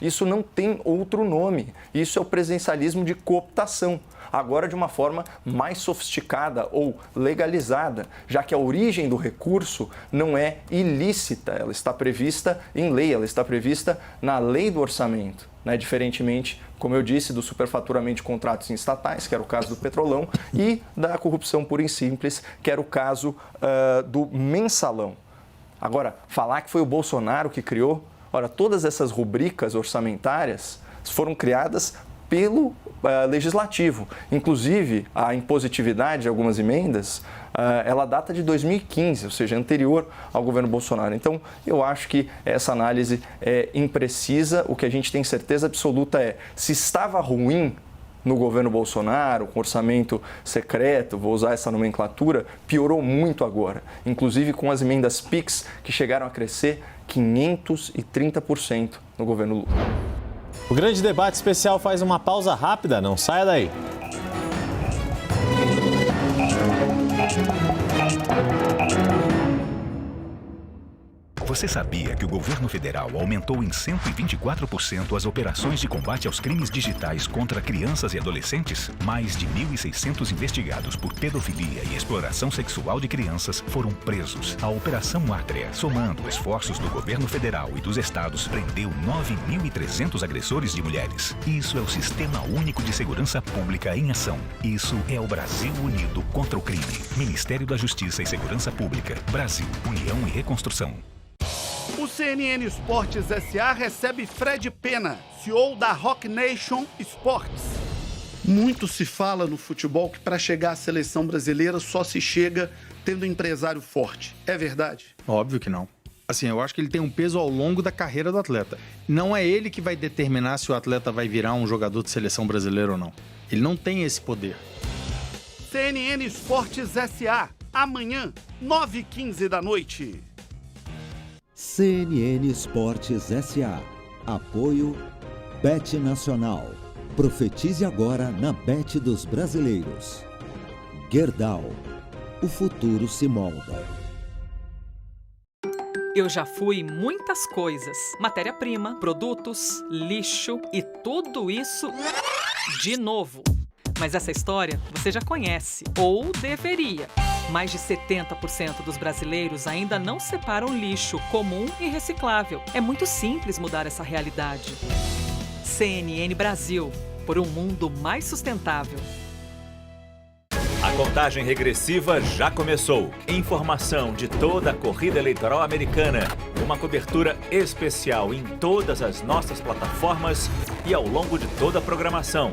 Isso não tem outro nome. Isso é o presidencialismo de cooptação. Agora de uma forma mais sofisticada ou legalizada, já que a origem do recurso não é ilícita, ela está prevista em lei, ela está prevista na lei do orçamento, diferentemente, como eu disse, do superfaturamento de contratos em estatais, que era o caso do Petrolão, e da corrupção pura e simples, que era o caso do mensalão. Agora, falar que foi o Bolsonaro que criou, todas essas rubricas orçamentárias foram criadas pelo Legislativo. Inclusive, a impositividade de algumas emendas, ela data de 2015, ou seja, anterior ao governo Bolsonaro. Então, eu acho que essa análise é imprecisa. O que a gente tem certeza absoluta é, se estava ruim no governo Bolsonaro, com orçamento secreto, vou usar essa nomenclatura, piorou muito agora. Inclusive com as emendas PIX, que chegaram a crescer 530% no governo Lula. O Grande Debate Especial faz uma pausa rápida, não saia daí. Você sabia que o governo federal aumentou em 124% as operações de combate aos crimes digitais contra crianças e adolescentes? Mais de 1.600 investigados por pedofilia e exploração sexual de crianças foram presos. A Operação Átria, somando esforços do governo federal e dos estados, prendeu 9.300 agressores de mulheres. Isso é o Sistema Único de Segurança Pública em ação. Isso é o Brasil unido contra o crime. Ministério da Justiça e Segurança Pública. Brasil, União e Reconstrução. O CNN Esportes S.A. recebe Fred Pena, CEO da Rock Nation Sports. Muito se fala no futebol que para chegar à seleção brasileira só se chega tendo um empresário forte. É verdade? Óbvio que não. Assim, eu acho que ele tem um peso ao longo da carreira do atleta. Não é ele que vai determinar se o atleta vai virar um jogador de seleção brasileira ou não. Ele não tem esse poder. CNN Esportes S.A. Amanhã, 9h15 da noite. CNN Esportes S.A. Apoio Bet Nacional. Profetize agora na Bet dos brasileiros. Gerdau. O futuro se molda. Eu já fui muitas coisas. Matéria-prima, produtos, lixo e tudo isso de novo. Mas essa história você já conhece, ou deveria. Mais de 70% dos brasileiros ainda não separam lixo comum e reciclável. É muito simples mudar essa realidade. CNN Brasil, por um mundo mais sustentável. A contagem regressiva já começou. Informação de toda a corrida eleitoral americana. Uma cobertura especial em todas as nossas plataformas e ao longo de toda a programação.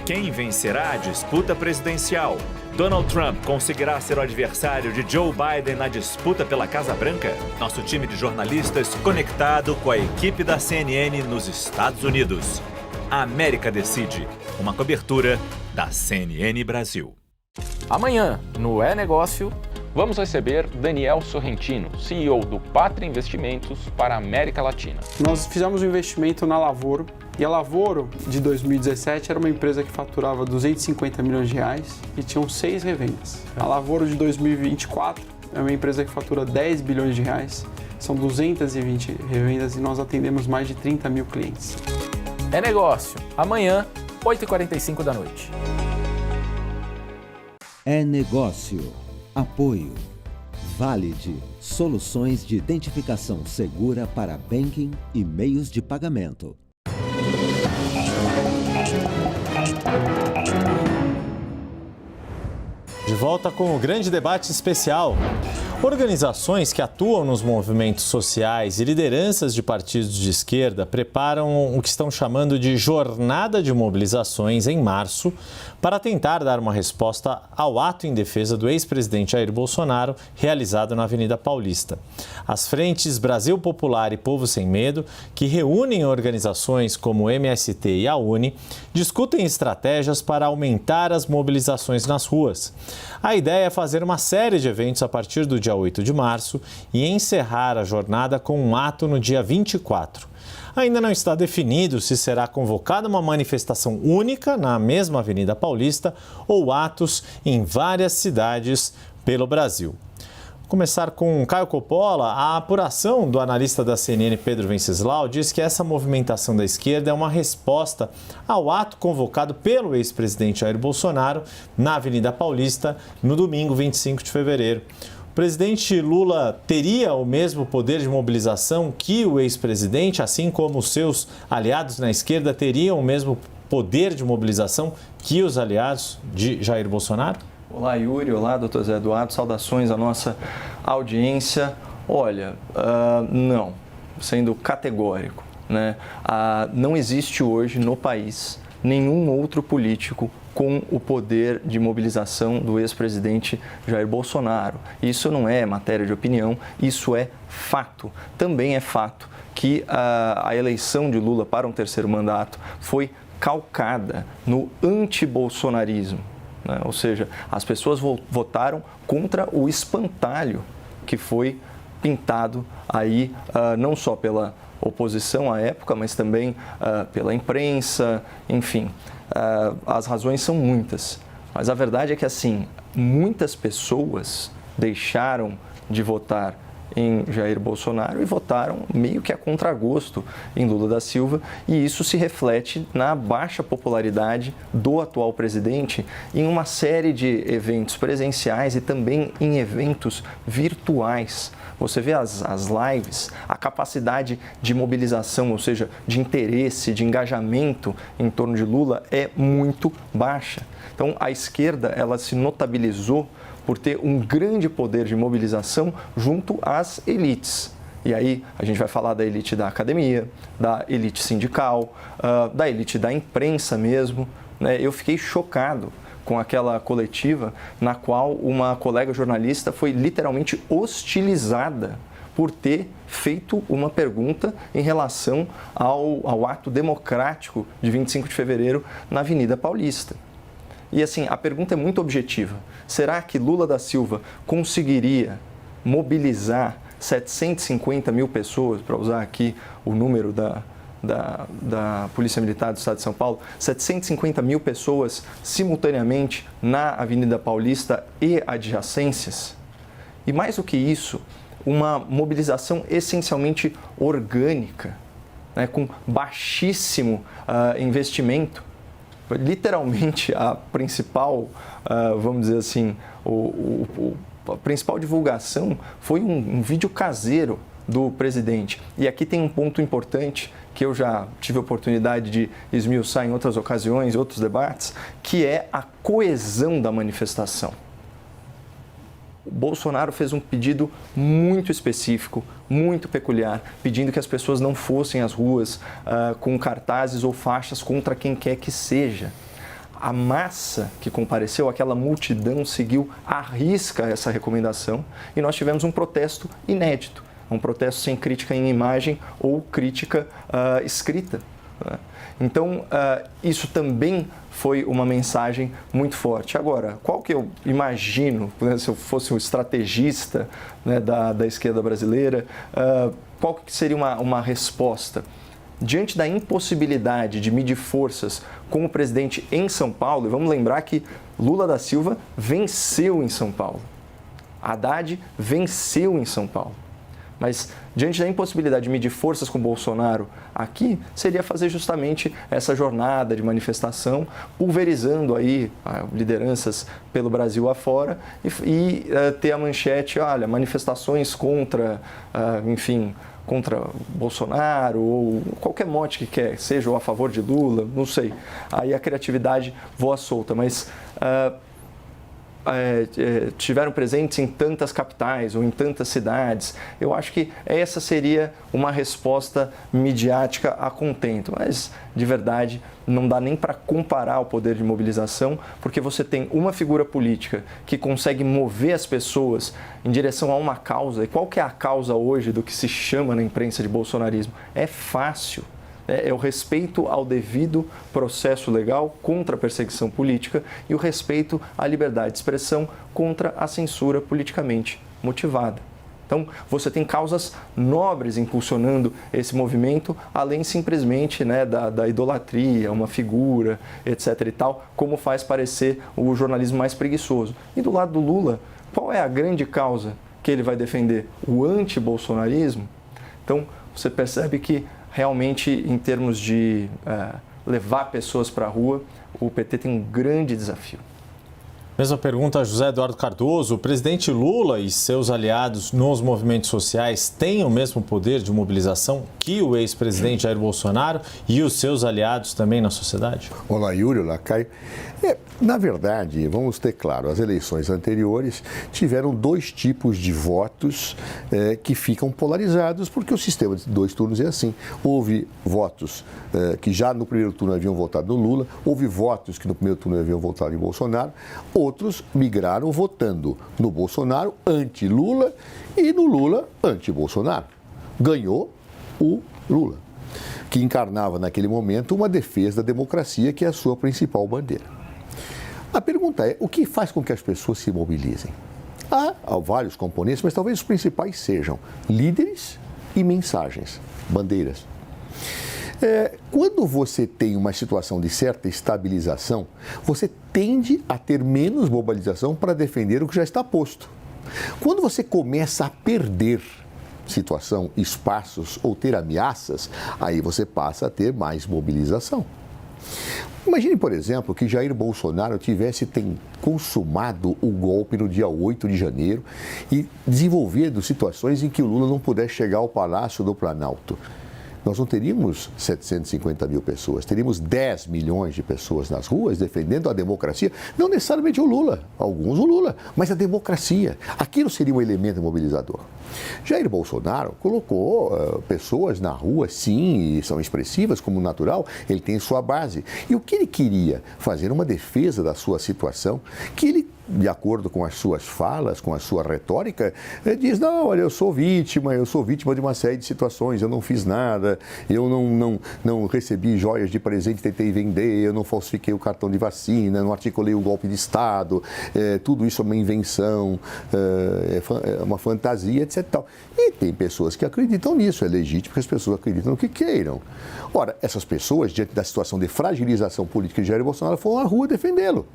Quem vencerá a disputa presidencial? Donald Trump conseguirá ser o adversário de Joe Biden na disputa pela Casa Branca? Nosso time de jornalistas conectado com a equipe da CNN nos Estados Unidos. A América Decide. Uma cobertura da CNN Brasil. Amanhã, no É Negócio, vamos receber Daniel Sorrentino, CEO do Pátria Investimentos para a América Latina. Nós fizemos um investimento na Lavoro, e a Lavoro, de 2017, era uma empresa que faturava 250 milhões de reais e tinham 6 revendas. A Lavoro de 2024 é uma empresa que fatura 10 bilhões de reais, são 220 revendas e nós atendemos mais de 30 mil clientes. É Negócio, amanhã, 8h45 da noite. É Negócio. Apoio. Valid. Soluções de identificação segura para banking e meios de pagamento. De volta com o grande debate especial. Organizações que atuam nos movimentos sociais e lideranças de partidos de esquerda preparam o que estão chamando de jornada de mobilizações em março para tentar dar uma resposta ao ato em defesa do ex-presidente Jair Bolsonaro realizado na Avenida Paulista. As frentes Brasil Popular e Povo Sem Medo, que reúnem organizações como o MST e a UNE, discutem estratégias para aumentar as mobilizações nas ruas. A ideia é fazer uma série de eventos a partir do dia 8 de março e encerrar a jornada com um ato no dia 24. Ainda não está definido se será convocada uma manifestação única na mesma Avenida Paulista ou atos em várias cidades pelo Brasil. Vou começar com Caio Coppola. A apuração do analista da CNN, Pedro Venceslau, diz que essa movimentação da esquerda é uma resposta ao ato convocado pelo ex-presidente Jair Bolsonaro na Avenida Paulista no domingo 25 de fevereiro. O presidente Lula teria o mesmo poder de mobilização que o ex-presidente, assim como os seus aliados na esquerda teriam o mesmo poder de mobilização que os aliados de Jair Bolsonaro? Olá, Yuri. Olá, doutor Zé Eduardo. Saudações à nossa audiência. Olha, não, sendo categórico, né? Não existe hoje no país nenhum outro político com o poder de mobilização do ex-presidente Jair Bolsonaro. Isso não é matéria de opinião, isso é fato. Também é fato que a eleição de Lula para um terceiro mandato foi calcada no antibolsonarismo. Ou seja, as pessoas votaram contra o espantalho que foi pintado aí não só pela oposição à época, mas também pela imprensa, enfim. As razões são muitas, mas a verdade é que, assim, muitas pessoas deixaram de votar em Jair Bolsonaro e votaram meio que a contragosto em Lula da Silva, e isso se reflete na baixa popularidade do atual presidente em uma série de eventos presenciais e também em eventos virtuais. Você vê as lives, a capacidade de mobilização, ou seja, de interesse, de engajamento em torno de Lula é muito baixa. Então, a esquerda, ela se notabilizou por ter um grande poder de mobilização junto às elites. E aí a gente vai falar da elite da academia, da elite sindical, da elite da imprensa mesmo, né? Eu fiquei chocado com aquela coletiva na qual uma colega jornalista foi literalmente hostilizada por ter feito uma pergunta em relação ao ato democrático de 25 de fevereiro na Avenida Paulista. E assim, a pergunta é muito objetiva. Será que Lula da Silva conseguiria mobilizar 750 mil pessoas, para usar aqui o número da Polícia Militar do Estado de São Paulo, 750 mil pessoas simultaneamente na Avenida Paulista e adjacências. E mais do que isso, uma mobilização essencialmente orgânica, né, com baixíssimo investimento. Literalmente, a principal, vamos dizer assim, a principal divulgação foi um vídeo caseiro do presidente. E aqui tem um ponto importante que eu já tive a oportunidade de esmiuçar em outras ocasiões, em outros debates, que é a coesão da manifestação. O Bolsonaro fez um pedido muito específico, muito peculiar, pedindo que as pessoas não fossem às ruas com cartazes ou faixas contra quem quer que seja. A massa que compareceu, aquela multidão, seguiu à risca essa recomendação e nós tivemos um protesto inédito. Um protesto sem crítica em imagem ou crítica escrita. Então, isso também foi uma mensagem muito forte. Agora, qual que eu imagino, né, se eu fosse um estrategista, né, da esquerda brasileira, qual que seria uma resposta? Diante da impossibilidade de medir forças com o presidente em São Paulo, e vamos lembrar que Lula da Silva venceu em São Paulo, Haddad venceu em São Paulo. Mas, diante da impossibilidade de medir forças com Bolsonaro aqui, seria fazer justamente essa jornada de manifestação, pulverizando aí lideranças pelo Brasil afora e ter a manchete, olha, manifestações contra, enfim, contra Bolsonaro ou qualquer mote que quer, seja ou a favor de Lula, não sei. Aí a criatividade voa solta, mas tiveram presentes em tantas capitais ou em tantas cidades. Eu acho que essa seria uma resposta midiática a contento, mas de verdade não dá nem para comparar o poder de mobilização, porque você tem uma figura política que consegue mover as pessoas em direção a uma causa. E qual que é a causa hoje do que se chama na imprensa de bolsonarismo? É fácil. É o respeito ao devido processo legal contra a perseguição política e o respeito à liberdade de expressão contra a censura politicamente motivada. Então, você tem causas nobres impulsionando esse movimento, além simplesmente, né, da idolatria, uma figura, etc. e tal, como faz parecer o jornalismo mais preguiçoso. E do lado do Lula, qual é a grande causa que ele vai defender? O anti-bolsonarismo? Então, você percebe que realmente, em termos de levar pessoas para a rua, o PT tem um grande desafio. Mesma pergunta a José Eduardo Cardoso. O presidente Lula e seus aliados nos movimentos sociais têm o mesmo poder de mobilização que o ex-presidente Jair Bolsonaro e os seus aliados também na sociedade? Olá, Yuri, olá, Caio. Na verdade, vamos ter claro, as eleições anteriores tiveram dois tipos de votos que ficam polarizados, porque o sistema de 2 turnos é assim. Houve votos que já no primeiro turno haviam votado no Lula, houve votos que no primeiro turno haviam votado em Bolsonaro, outros migraram votando no Bolsonaro anti-Lula e no Lula anti-Bolsonaro. Ganhou o Lula, que encarnava naquele momento uma defesa da democracia, que é a sua principal bandeira. A pergunta é, o que faz com que as pessoas se mobilizem? Há vários componentes, mas talvez os principais sejam líderes e mensagens, bandeiras. Quando você tem uma situação de certa estabilização, você tende a ter menos mobilização para defender o que já está posto. Quando você começa a perder situação, espaços ou ter ameaças, aí você passa a ter mais mobilização. Imagine, por exemplo, que Jair Bolsonaro tivesse consumado o golpe no dia 8 de janeiro e desenvolvido situações em que o Lula não pudesse chegar ao Palácio do Planalto. Nós não teríamos 750 mil pessoas, teríamos 10 milhões de pessoas nas ruas defendendo a democracia, não necessariamente o Lula, alguns o Lula, mas a democracia. Aquilo seria um elemento mobilizador. Jair Bolsonaro colocou pessoas na rua, sim, e são expressivas, como natural, ele tem sua base. E o que ele queria? Fazer uma defesa da sua situação, que ele de acordo com as suas falas, com a sua retórica, diz, não, olha, eu sou vítima de uma série de situações, eu não fiz nada, eu não recebi joias de presente, tentei vender, eu não falsifiquei o cartão de vacina, não articulei o golpe de Estado, tudo isso é uma invenção, é uma fantasia, etc. E tem pessoas que acreditam nisso, é legítimo que as pessoas acreditam no que queiram. Ora, essas pessoas, diante da situação de fragilização política de Jair Bolsonaro, foram à rua defendê-lo.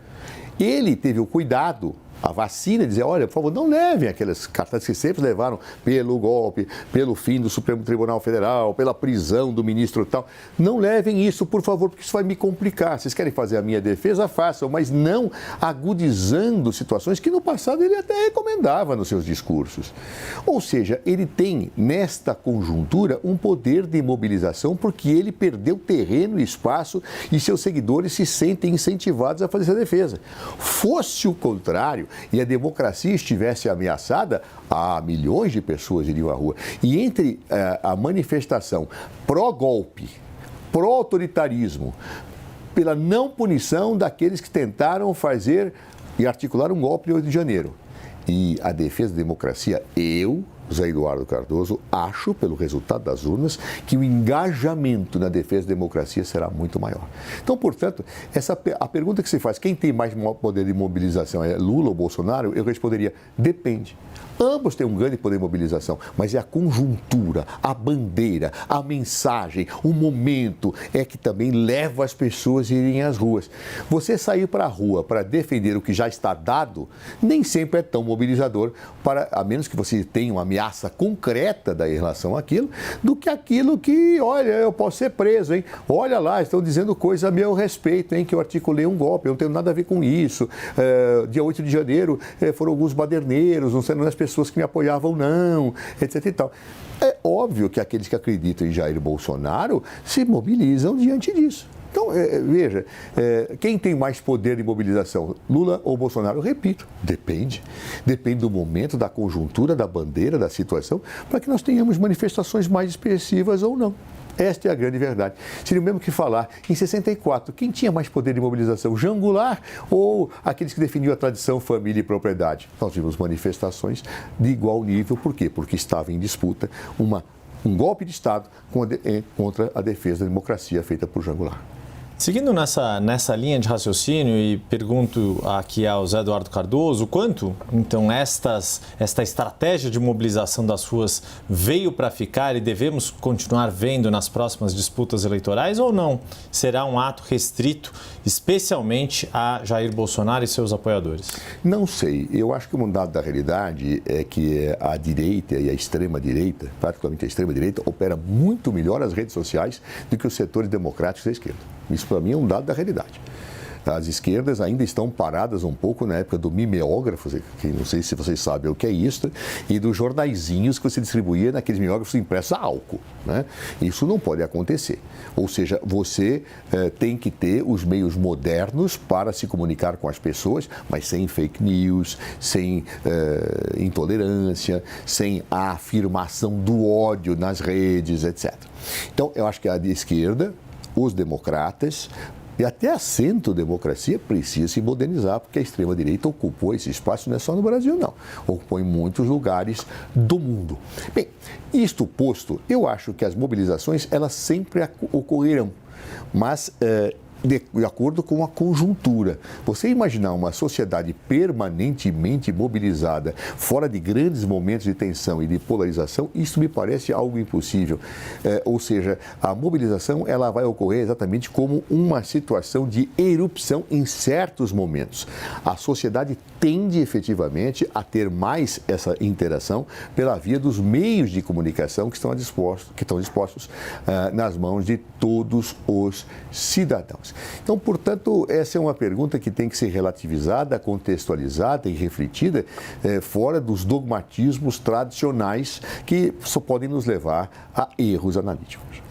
Ele teve o cuidado, a vacina, dizer, olha, por favor, não levem aquelas cartas que sempre levaram pelo golpe, pelo fim do Supremo Tribunal Federal, pela prisão do ministro tal. Não levem isso, por favor, porque isso vai me complicar. Vocês querem fazer a minha defesa? Façam, mas não agudizando situações que no passado ele até recomendava nos seus discursos. Ou seja, ele tem, nesta conjuntura, um poder de mobilização porque ele perdeu terreno e espaço e seus seguidores se sentem incentivados a fazer essa defesa. Fosse o contrário, e a democracia estivesse ameaçada, milhões de pessoas iriam à rua. E entre a manifestação pró-golpe, pró-autoritarismo, pela não punição daqueles que tentaram fazer e articular um golpe em 8 de janeiro, e a defesa da democracia, José Eduardo Cardoso, acho, pelo resultado das urnas, que o engajamento na defesa da democracia será muito maior. Então, portanto, a pergunta que se faz, quem tem mais poder de mobilização, é Lula ou Bolsonaro? Eu responderia, depende. Ambos têm um grande poder de mobilização, mas é a conjuntura, a bandeira, a mensagem, o momento é que também leva as pessoas a irem às ruas. Você sair para a rua para defender o que já está dado, nem sempre é tão mobilizador, a menos que você tenha uma ameaça concreta em relação àquilo, do que aquilo que, olha, eu posso ser preso, hein? Olha lá, estão dizendo coisas a meu respeito, hein? Que eu articulei um golpe, eu não tenho nada a ver com isso. Dia 8 de janeiro foram alguns baderneiros, não sendo as pessoas que me apoiavam, não, etc. e tal. É óbvio que aqueles que acreditam em Jair Bolsonaro se mobilizam diante disso. Então, veja, quem tem mais poder de mobilização, Lula ou Bolsonaro? Eu repito, depende. Depende do momento, da conjuntura, da bandeira, da situação, para que nós tenhamos manifestações mais expressivas ou não. Esta é a grande verdade. Seria o mesmo que falar, em 64, quem tinha mais poder de mobilização, João Goulart ou aqueles que defendiam a tradição, família e propriedade? Nós vimos manifestações de igual nível. Por quê? Porque estava em disputa um golpe de Estado contra a defesa da democracia feita por João Goulart. Seguindo nessa linha de raciocínio, e pergunto aqui ao Zé Eduardo Cardoso, quanto, então, esta estratégia de mobilização das ruas veio para ficar e devemos continuar vendo nas próximas disputas eleitorais ou não? Será um ato restrito, especialmente a Jair Bolsonaro e seus apoiadores? Não sei. Eu acho que um dado da realidade é que a direita e a extrema-direita, particularmente a extrema-direita, opera muito melhor as redes sociais do que os setores democráticos da esquerda. Isso, para mim, é um dado da realidade. As esquerdas ainda estão paradas um pouco na época do mimeógrafo, que não sei se vocês sabem o que é isso, e dos jornaizinhos que você distribuía naqueles mimeógrafos impressos a álcool, né? Isso não pode acontecer. Ou seja, você tem que ter os meios modernos para se comunicar com as pessoas, mas sem fake news, sem intolerância, sem a afirmação do ódio nas redes, etc. Então, eu acho que a de esquerda, os democratas e até a centro-democracia precisa se modernizar, porque a extrema-direita ocupou esse espaço, não é só no Brasil, não. Ocupou em muitos lugares do mundo. Bem, isto posto, eu acho que as mobilizações, elas sempre ocorrerão, mas de acordo com a conjuntura. Você imaginar uma sociedade permanentemente mobilizada, fora de grandes momentos de tensão e de polarização, isso me parece algo impossível. Ou seja, a mobilização ela vai ocorrer exatamente como uma situação de erupção em certos momentos. A sociedade tende efetivamente a ter mais essa interação pela via dos meios de comunicação que estão dispostos nas mãos de todos os cidadãos. Então, portanto, essa é uma pergunta que tem que ser relativizada, contextualizada e refletida fora dos dogmatismos tradicionais que só podem nos levar a erros analíticos.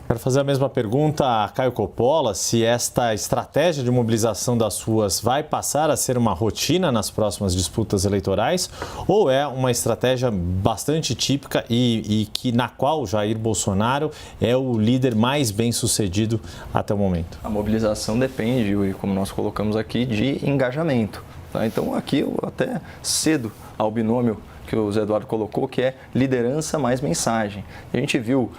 Quero fazer a mesma pergunta a Caio Coppola, se esta estratégia de mobilização das ruas vai passar a ser uma rotina nas próximas disputas eleitorais ou é uma estratégia bastante típica e que na qual Jair Bolsonaro é o líder mais bem-sucedido até o momento? A mobilização depende, Yuri, como nós colocamos aqui, de engajamento. Tá? Então, aqui eu até cedo ao binômio que o Zé Eduardo colocou, que é liderança mais mensagem. A gente viu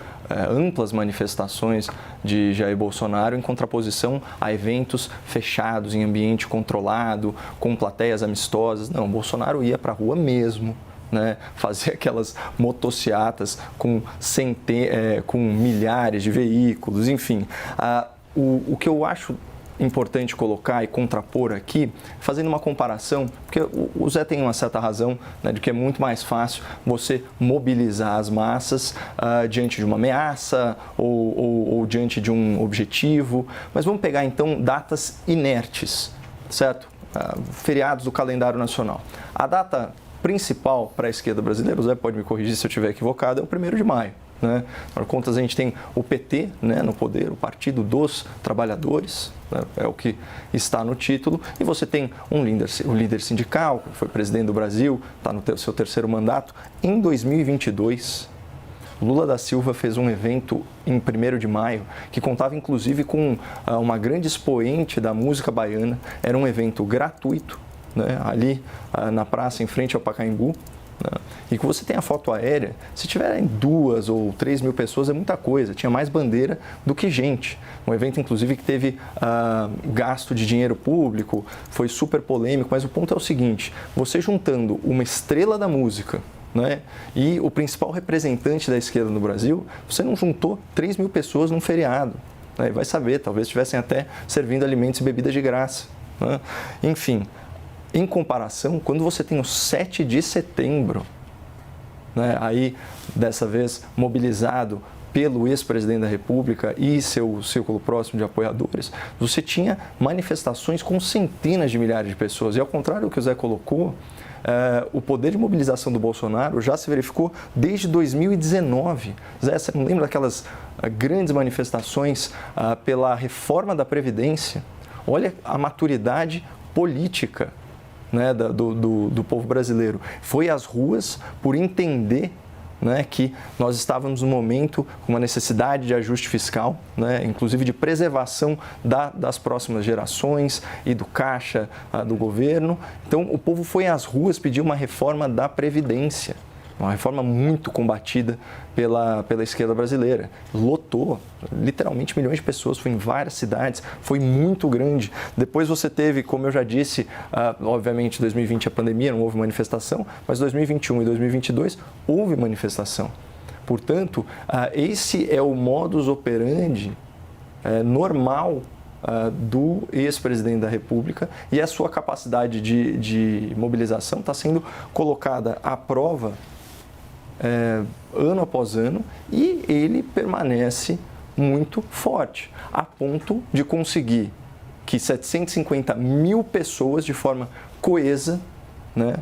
amplas manifestações de Jair Bolsonaro em contraposição a eventos fechados, em ambiente controlado, com plateias amistosas. Não, Bolsonaro ia para a rua mesmo, né? Fazia aquelas motociatas com milhares de veículos, enfim. O que eu acho importante colocar e contrapor aqui, fazendo uma comparação, porque o Zé tem uma certa razão, né, de que é muito mais fácil você mobilizar as massas diante de uma ameaça ou diante de um objetivo, mas vamos pegar então datas inertes, certo? Feriados do calendário nacional. A data principal para a esquerda brasileira, o Zé pode me corrigir se eu estiver equivocado, é o 1º de maio. Né? Por contas, a gente tem o PT, né, no poder, o Partido dos Trabalhadores, né, é o que está no título, e você tem um líder sindical, que foi presidente do Brasil, está no seu 3º mandato. Em 2022, Lula da Silva fez um evento em 1º de maio, que contava inclusive com uma grande expoente da música baiana. Era um evento gratuito, né, ali na praça em frente ao Pacaembu. E que você tem a foto aérea, se tiverem 2 ou 3 mil pessoas é muita coisa, tinha mais bandeira do que gente. Um evento, inclusive, que teve gasto de dinheiro público, foi super polêmico, mas o ponto é o seguinte, você juntando uma estrela da música, né, e o principal representante da esquerda no Brasil, você não juntou 3 mil pessoas num feriado. Né, vai saber, talvez estivessem até servindo alimentos e bebidas de graça. Né? Enfim, em comparação, quando você tem o 7 de setembro, né, aí dessa vez mobilizado pelo ex-presidente da República e seu círculo próximo de apoiadores, você tinha manifestações com centenas de milhares de pessoas. E ao contrário do que o Zé colocou, o poder de mobilização do Bolsonaro já se verificou desde 2019. Zé, você não lembra daquelas grandes manifestações pela reforma da Previdência? Olha a maturidade política, né, do povo brasileiro. Foi às ruas por entender, né, que nós estávamos num momento com uma necessidade de ajuste fiscal, né, inclusive de preservação das próximas gerações e do caixa do governo. Então, o povo foi às ruas pedir uma reforma da Previdência, uma reforma muito combatida pela esquerda brasileira. Lotou, literalmente milhões de pessoas, foi em várias cidades, foi muito grande. Depois você teve, como eu já disse, obviamente 2020 a pandemia, não houve manifestação, mas 2021 e 2022 houve manifestação. Portanto, esse é o modus operandi normal do ex-presidente da República, e a sua capacidade de mobilização está sendo colocada à prova ano após ano, e ele permanece muito forte, a ponto de conseguir que 750 mil pessoas, de forma coesa, né,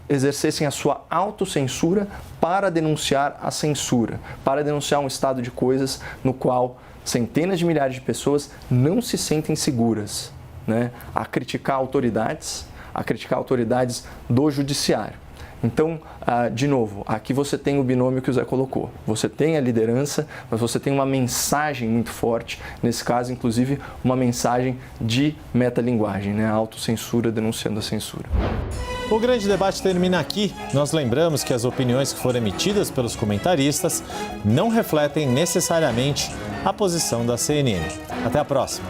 exercessem a sua autocensura para denunciar a censura, para denunciar um estado de coisas no qual centenas de milhares de pessoas não se sentem seguras, né, a criticar autoridades do judiciário. Então, de novo, aqui você tem o binômio que o Zé colocou. Você tem a liderança, mas você tem uma mensagem muito forte, nesse caso, inclusive, uma mensagem de metalinguagem, né? A autocensura denunciando a censura. O grande debate termina aqui. Nós lembramos que as opiniões que foram emitidas pelos comentaristas não refletem necessariamente a posição da CNN. Até a próxima.